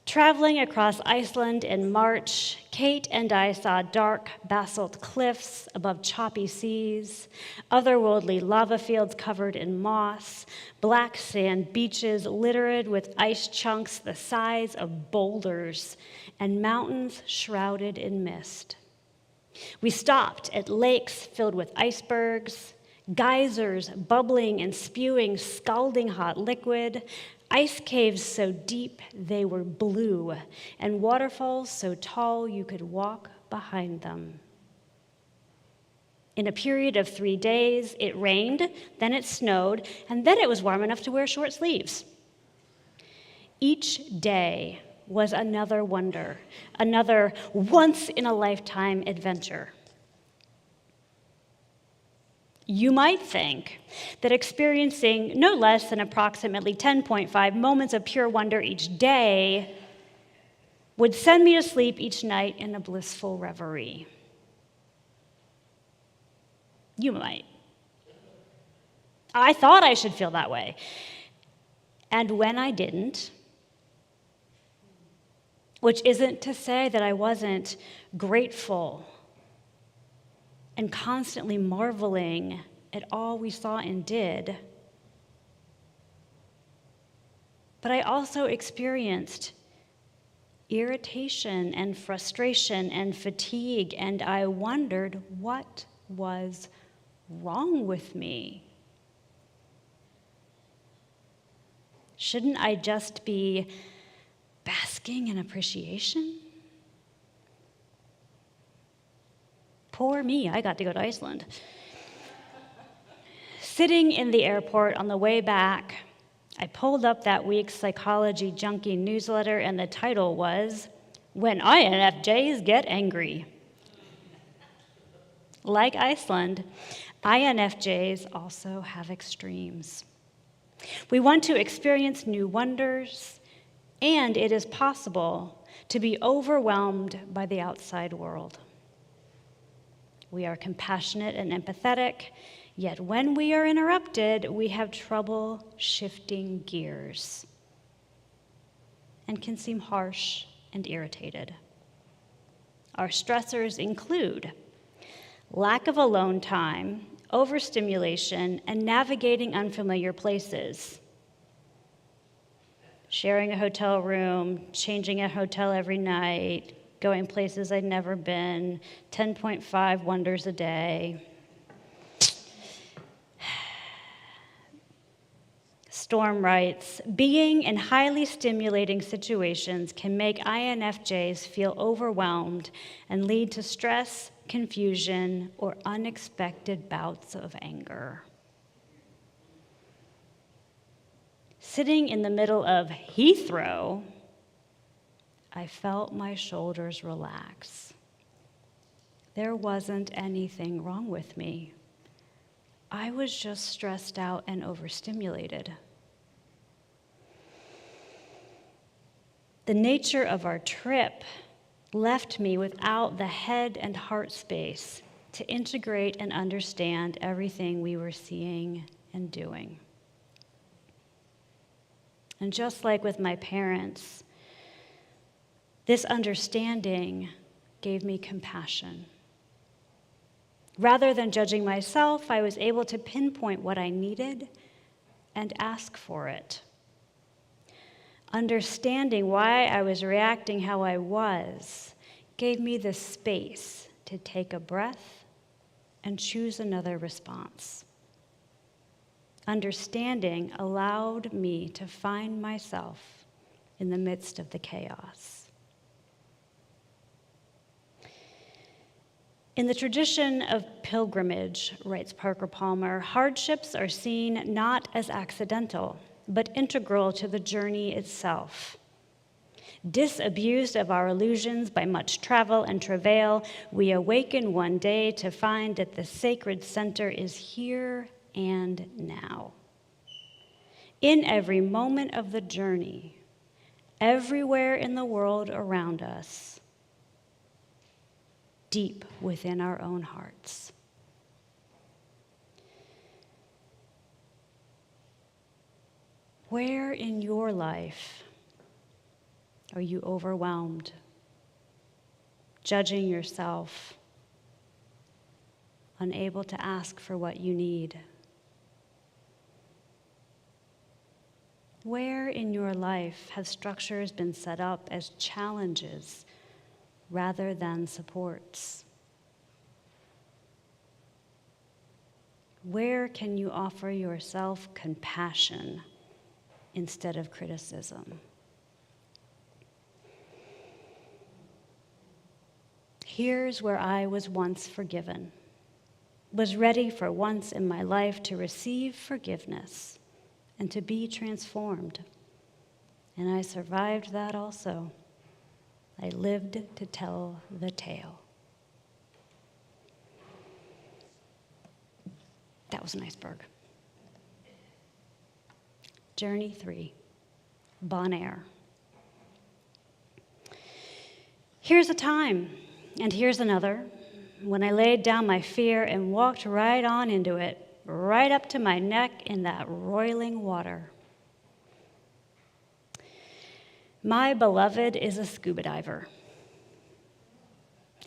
Traveling across Iceland in March, Kate and I saw dark basalt cliffs above choppy seas, otherworldly lava fields covered in moss, black sand beaches littered with ice chunks the size of boulders, and mountains shrouded in mist. We stopped at lakes filled with icebergs, geysers bubbling and spewing scalding hot liquid, ice caves so deep they were blue, and waterfalls so tall you could walk behind them. In a period of 3 days, it rained, then it snowed, and then it was warm enough to wear short sleeves. Each day was another wonder, another once-in-a-lifetime adventure. You might think that experiencing no less than approximately 10.5 moments of pure wonder each day would send me to sleep each night in a blissful reverie. You might. I thought I should feel that way. And when I didn't, which isn't to say that I wasn't grateful and constantly marveling at all we saw and did, but I also experienced irritation and frustration and fatigue, and I wondered what was wrong with me. Shouldn't I just be basking in appreciation? Poor me, I got to go to Iceland. Sitting in the airport on the way back, I pulled up that week's Psychology Junkie newsletter, and the title was, "When INFJs Get Angry." Like Iceland, INFJs also have extremes. We want to experience new wonders, and it is possible to be overwhelmed by the outside world. We are compassionate and empathetic, yet when we are interrupted, we have trouble shifting gears and can seem harsh and irritated. Our stressors include lack of alone time, overstimulation, and navigating unfamiliar places. Sharing a hotel room, changing a hotel every night, going places I'd never been, 10.5 wonders a day. Storm writes, being in highly stimulating situations can make INFJs feel overwhelmed and lead to stress, confusion, or unexpected bouts of anger. Sitting in the middle of Heathrow, I felt my shoulders relax. There wasn't anything wrong with me. I was just stressed out and overstimulated. The nature of our trip left me without the head and heart space to integrate and understand everything we were seeing and doing. And just like with my parents, this understanding gave me compassion. Rather than judging myself, I was able to pinpoint what I needed and ask for it. Understanding why I was reacting how I was gave me the space to take a breath and choose another response. Understanding allowed me to find myself in the midst of the chaos. In the tradition of pilgrimage, writes Parker Palmer, hardships are seen not as accidental, but integral to the journey itself. Disabused of our illusions by much travel and travail, we awaken one day to find that the sacred center is here and now. In every moment of the journey, everywhere in the world around us, deep within our own hearts. Where in your life are you overwhelmed, judging yourself, unable to ask for what you need? Where in your life have structures been set up as challenges rather than supports? Where can you offer yourself compassion instead of criticism? Here's where I was once forgiven, was ready for once in my life to receive forgiveness and to be transformed. And I survived that also. I lived to tell the tale. That was an iceberg. Journey 3, Bon Air. Here's a time, and here's another, when I laid down my fear and walked right on into it, right up to my neck in that roiling water. My beloved is a scuba diver.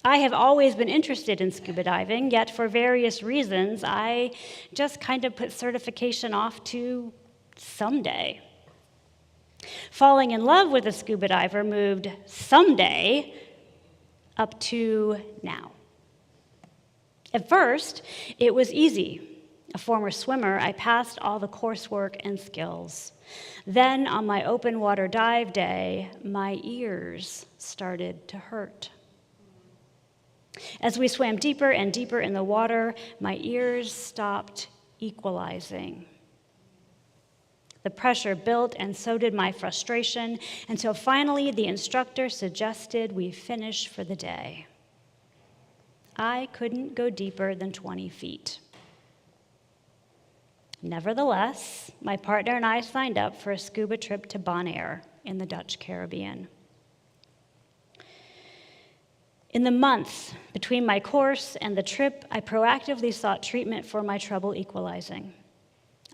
I have always been interested in scuba diving, yet for various reasons, I just kind of put certification off to someday. Falling in love with a scuba diver moved someday up to now. At first, it was easy. A former swimmer, I passed all the coursework and skills. Then, on my open water dive day, my ears started to hurt. As we swam deeper and deeper in the water, my ears stopped equalizing. The pressure built, and so did my frustration, until finally the instructor suggested we finish for the day. I couldn't go deeper than 20 feet. Nevertheless, my partner and I signed up for a scuba trip to Bon Air in the Dutch Caribbean. In the months between my course and the trip, I proactively sought treatment for my trouble equalizing.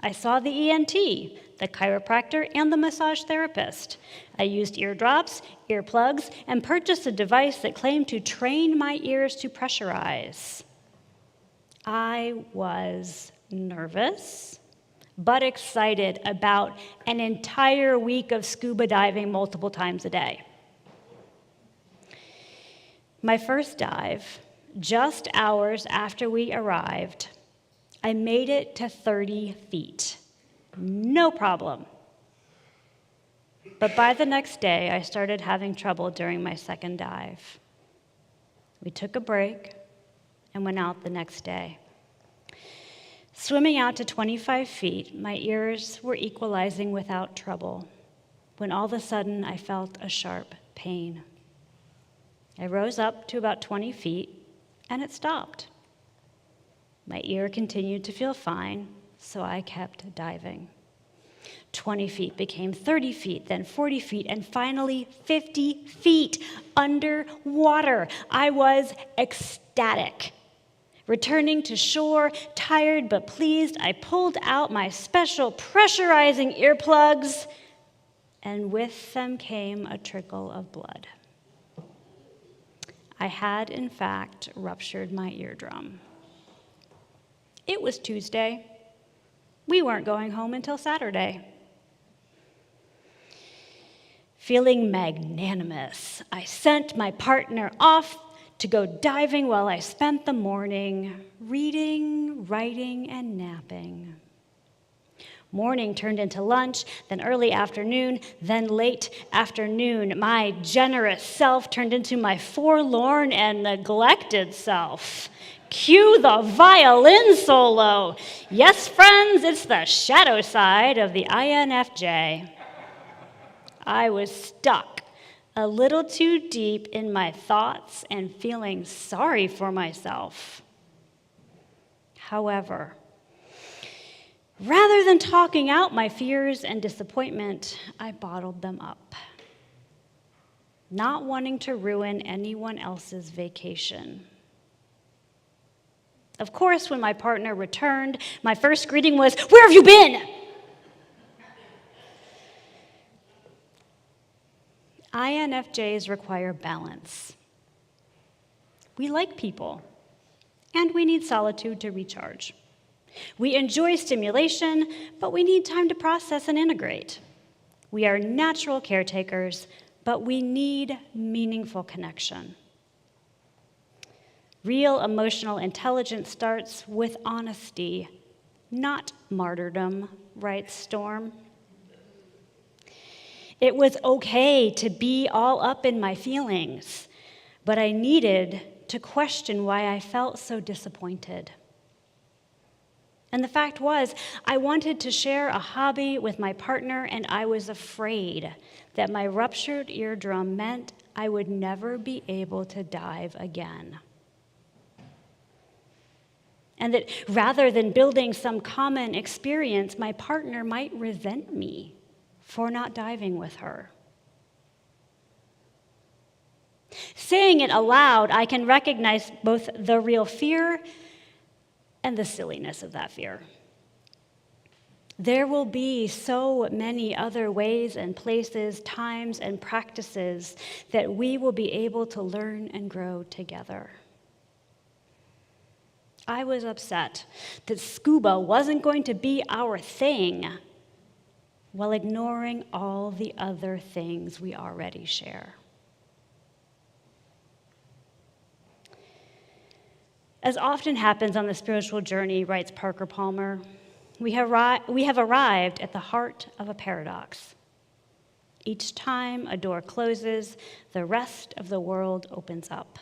I saw the ENT, the chiropractor, and the massage therapist. I used eardrops, earplugs, and purchased a device that claimed to train my ears to pressurize. I was nervous, but excited about an entire week of scuba diving multiple times a day. My first dive, just hours after we arrived, I made it to 30 feet, No problem. But by the next day, I started having trouble during my second dive. We took a break and went out the next day. Swimming out to 25 feet, my ears were equalizing without trouble, when all of a sudden I felt a sharp pain. I rose up to about 20 feet, and it stopped. My ear continued to feel fine, so I kept diving. 20 feet became 30 feet, then 40 feet, and finally 50 feet underwater. I was ecstatic. Returning to shore, tired but pleased, I pulled out my special pressurizing earplugs, and with them came a trickle of blood. I had, in fact, ruptured my eardrum. It was Tuesday. We weren't going home until Saturday. Feeling magnanimous, I sent my partner off to go diving while I spent the morning reading, writing, and napping. Morning turned into lunch, then early afternoon, then late afternoon. My generous self turned into my forlorn and neglected self. Cue the violin solo. Yes, friends, it's the shadow side of the INFJ. I was stuck a little too deep in my thoughts and feeling sorry for myself. However, rather than talking out my fears and disappointment, I bottled them up, not wanting to ruin anyone else's vacation. Of course, when my partner returned, my first greeting was, "Where have you been?" INFJs require balance. We like people, and we need solitude to recharge. We enjoy stimulation, but we need time to process and integrate. We are natural caretakers, but we need meaningful connection. Real emotional intelligence starts with honesty, not martyrdom, writes Storm. It was okay to be all up in my feelings, but I needed to question why I felt so disappointed. And the fact was, I wanted to share a hobby with my partner, and I was afraid that my ruptured eardrum meant I would never be able to dive again. And that rather than building some common experience, my partner might resent me for not diving with her. Saying it aloud, I can recognize both the real fear and the silliness of that fear. There will be so many other ways and places, times and practices that we will be able to learn and grow together. I was upset that scuba wasn't going to be our thing, while ignoring all the other things we already share. As often happens on the spiritual journey, writes Parker Palmer, we have arrived at the heart of a paradox. Each time a door closes, the rest of the world opens up.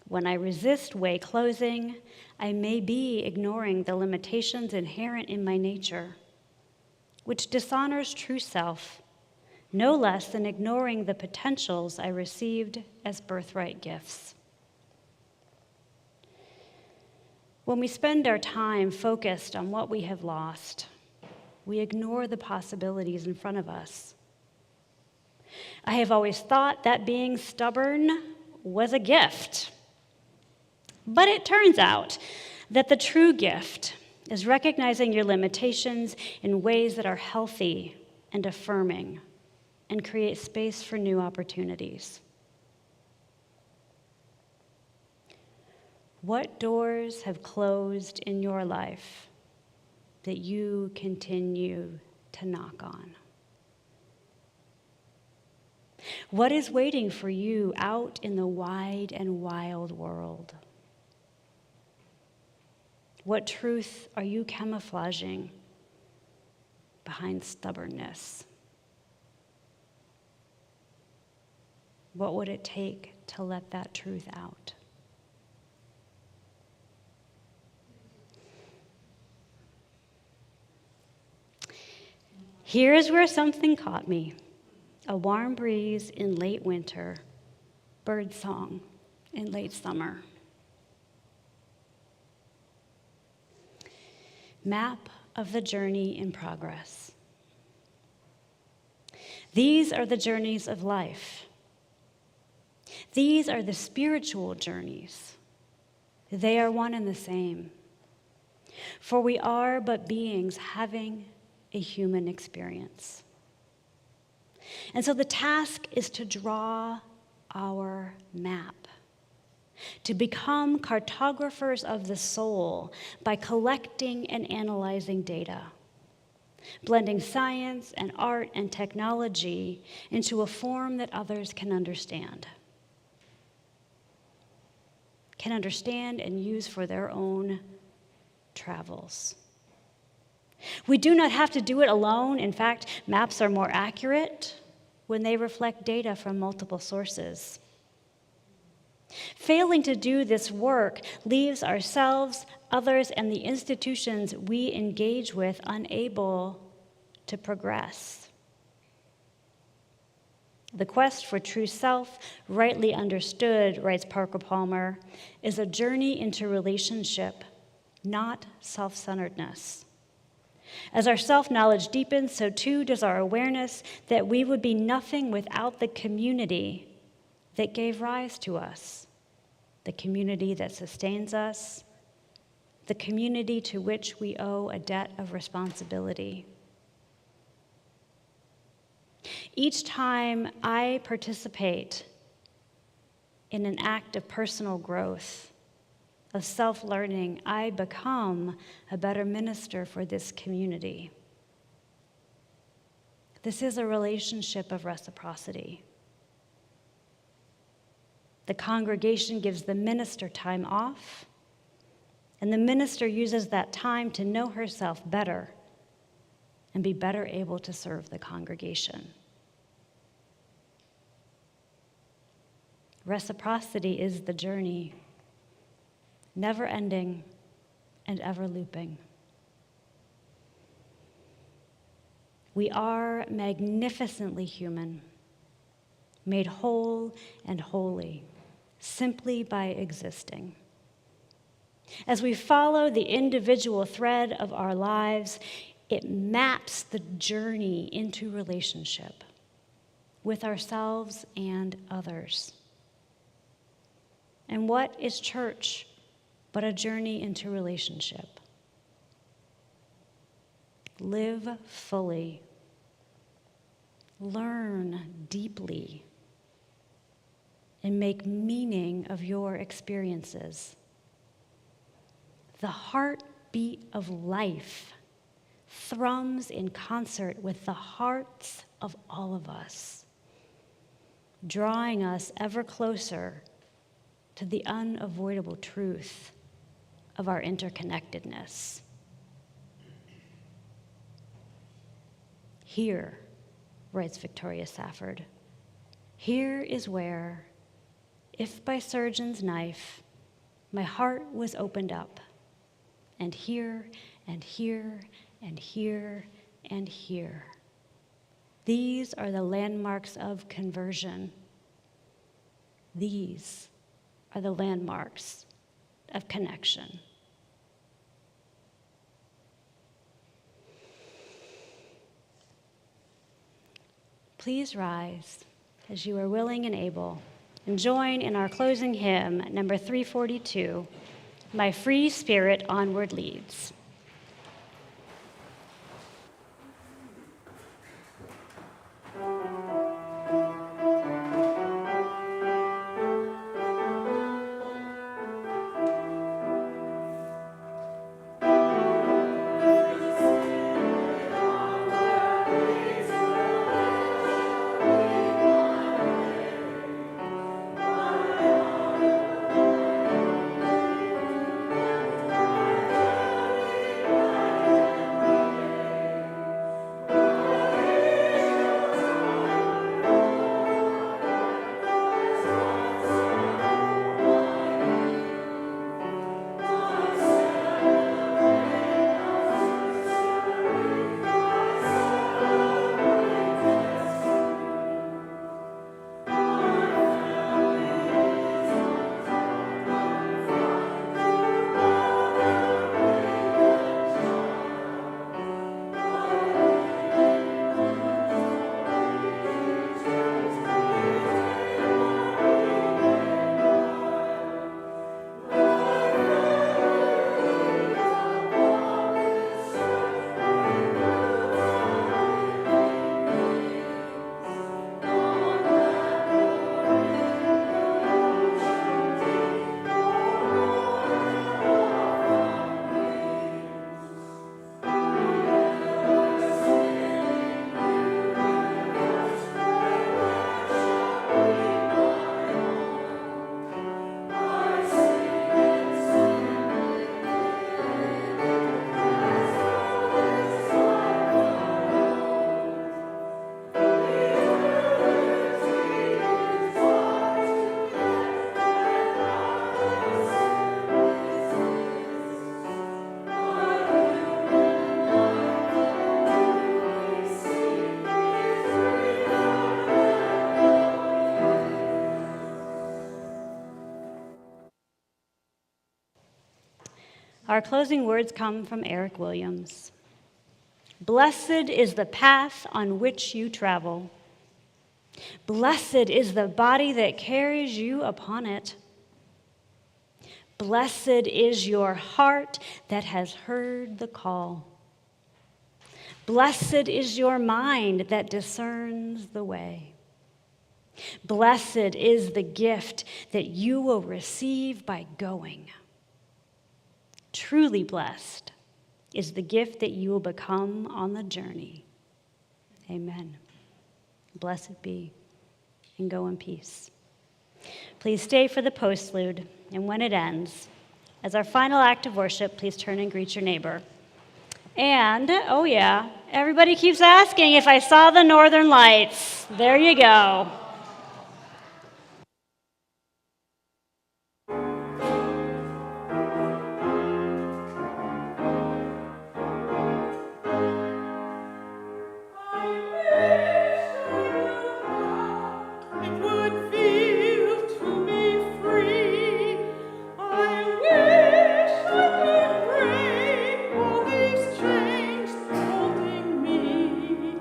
When I resist way closing, I may be ignoring the limitations inherent in my nature, which dishonors true self, no less than ignoring the potentials I received as birthright gifts. When we spend our time focused on what we have lost, we ignore the possibilities in front of us. I have always thought that being stubborn was a gift. But it turns out that the true gift is recognizing your limitations in ways that are healthy and affirming and create space for new opportunities. What doors have closed in your life that you continue to knock on? What is waiting for you out in the wide and wild world? What truth are you camouflaging behind stubbornness? What would it take to let that truth out? Here's where something caught me. A warm breeze in late winter, bird song in late summer. Map of the journey in progress. These are the journeys of life. These are the spiritual journeys. They are one and the same. For we are but beings having a human experience. And so the task is to draw our map, to become cartographers of the soul by collecting and analyzing data, blending science and art and technology into a form that others can understand and use for their own travels. We do not have to do it alone. In fact, maps are more accurate when they reflect data from multiple sources. Failing to do this work leaves ourselves, others, and the institutions we engage with unable to progress. The quest for true self, rightly understood, writes Parker Palmer, is a journey into relationship, not self-centeredness. As our self-knowledge deepens, so too does our awareness that we would be nothing without the community that gave rise to us, the community that sustains us, the community to which we owe a debt of responsibility. Each time I participate in an act of personal growth, of self-learning, I become a better minister for this community. This is a relationship of reciprocity. The congregation gives the minister time off, and the minister uses that time to know herself better and be better able to serve the congregation. Reciprocity is the journey, never ending and ever looping. We are magnificently human, made whole and holy simply by existing. As we follow the individual thread of our lives, it maps the journey into relationship with ourselves and others. And what is church but a journey into relationship? Live fully. Learn deeply. And make meaning of your experiences. The heartbeat of life thrums in concert with the hearts of all of us, drawing us ever closer to the unavoidable truth of our interconnectedness. Here, writes Victoria Safford, here is where, if by surgeon's knife, my heart was opened up, and here, and here, and here, and here. These are the landmarks of conversion. These are the landmarks of connection. Please rise as you are willing and able, and join in our closing hymn, number 342, My Free Spirit Onward Leads. Our closing words come from Eric Williams. Blessed is the path on which you travel. Blessed is the body that carries you upon it. Blessed is your heart that has heard the call. Blessed is your mind that discerns the way. Blessed is the gift that you will receive by going. Truly blessed is the gift that you will become on the journey. Amen. Blessed be, and go in peace. Please stay for the postlude, and when it ends, as our final act of worship, please turn and greet your neighbor. And, oh yeah, everybody keeps asking if I saw the northern lights. There you go. It would feel to be free. I wish I could break all these chains holding me.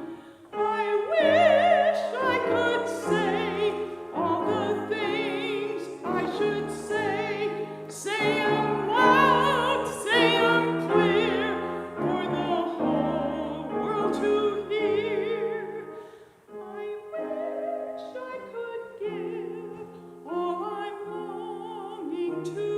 I wish I could say all the things I should say. Say 'em loud, say 'em clear, for the whole world to hear. I wish I could give all I'm longing to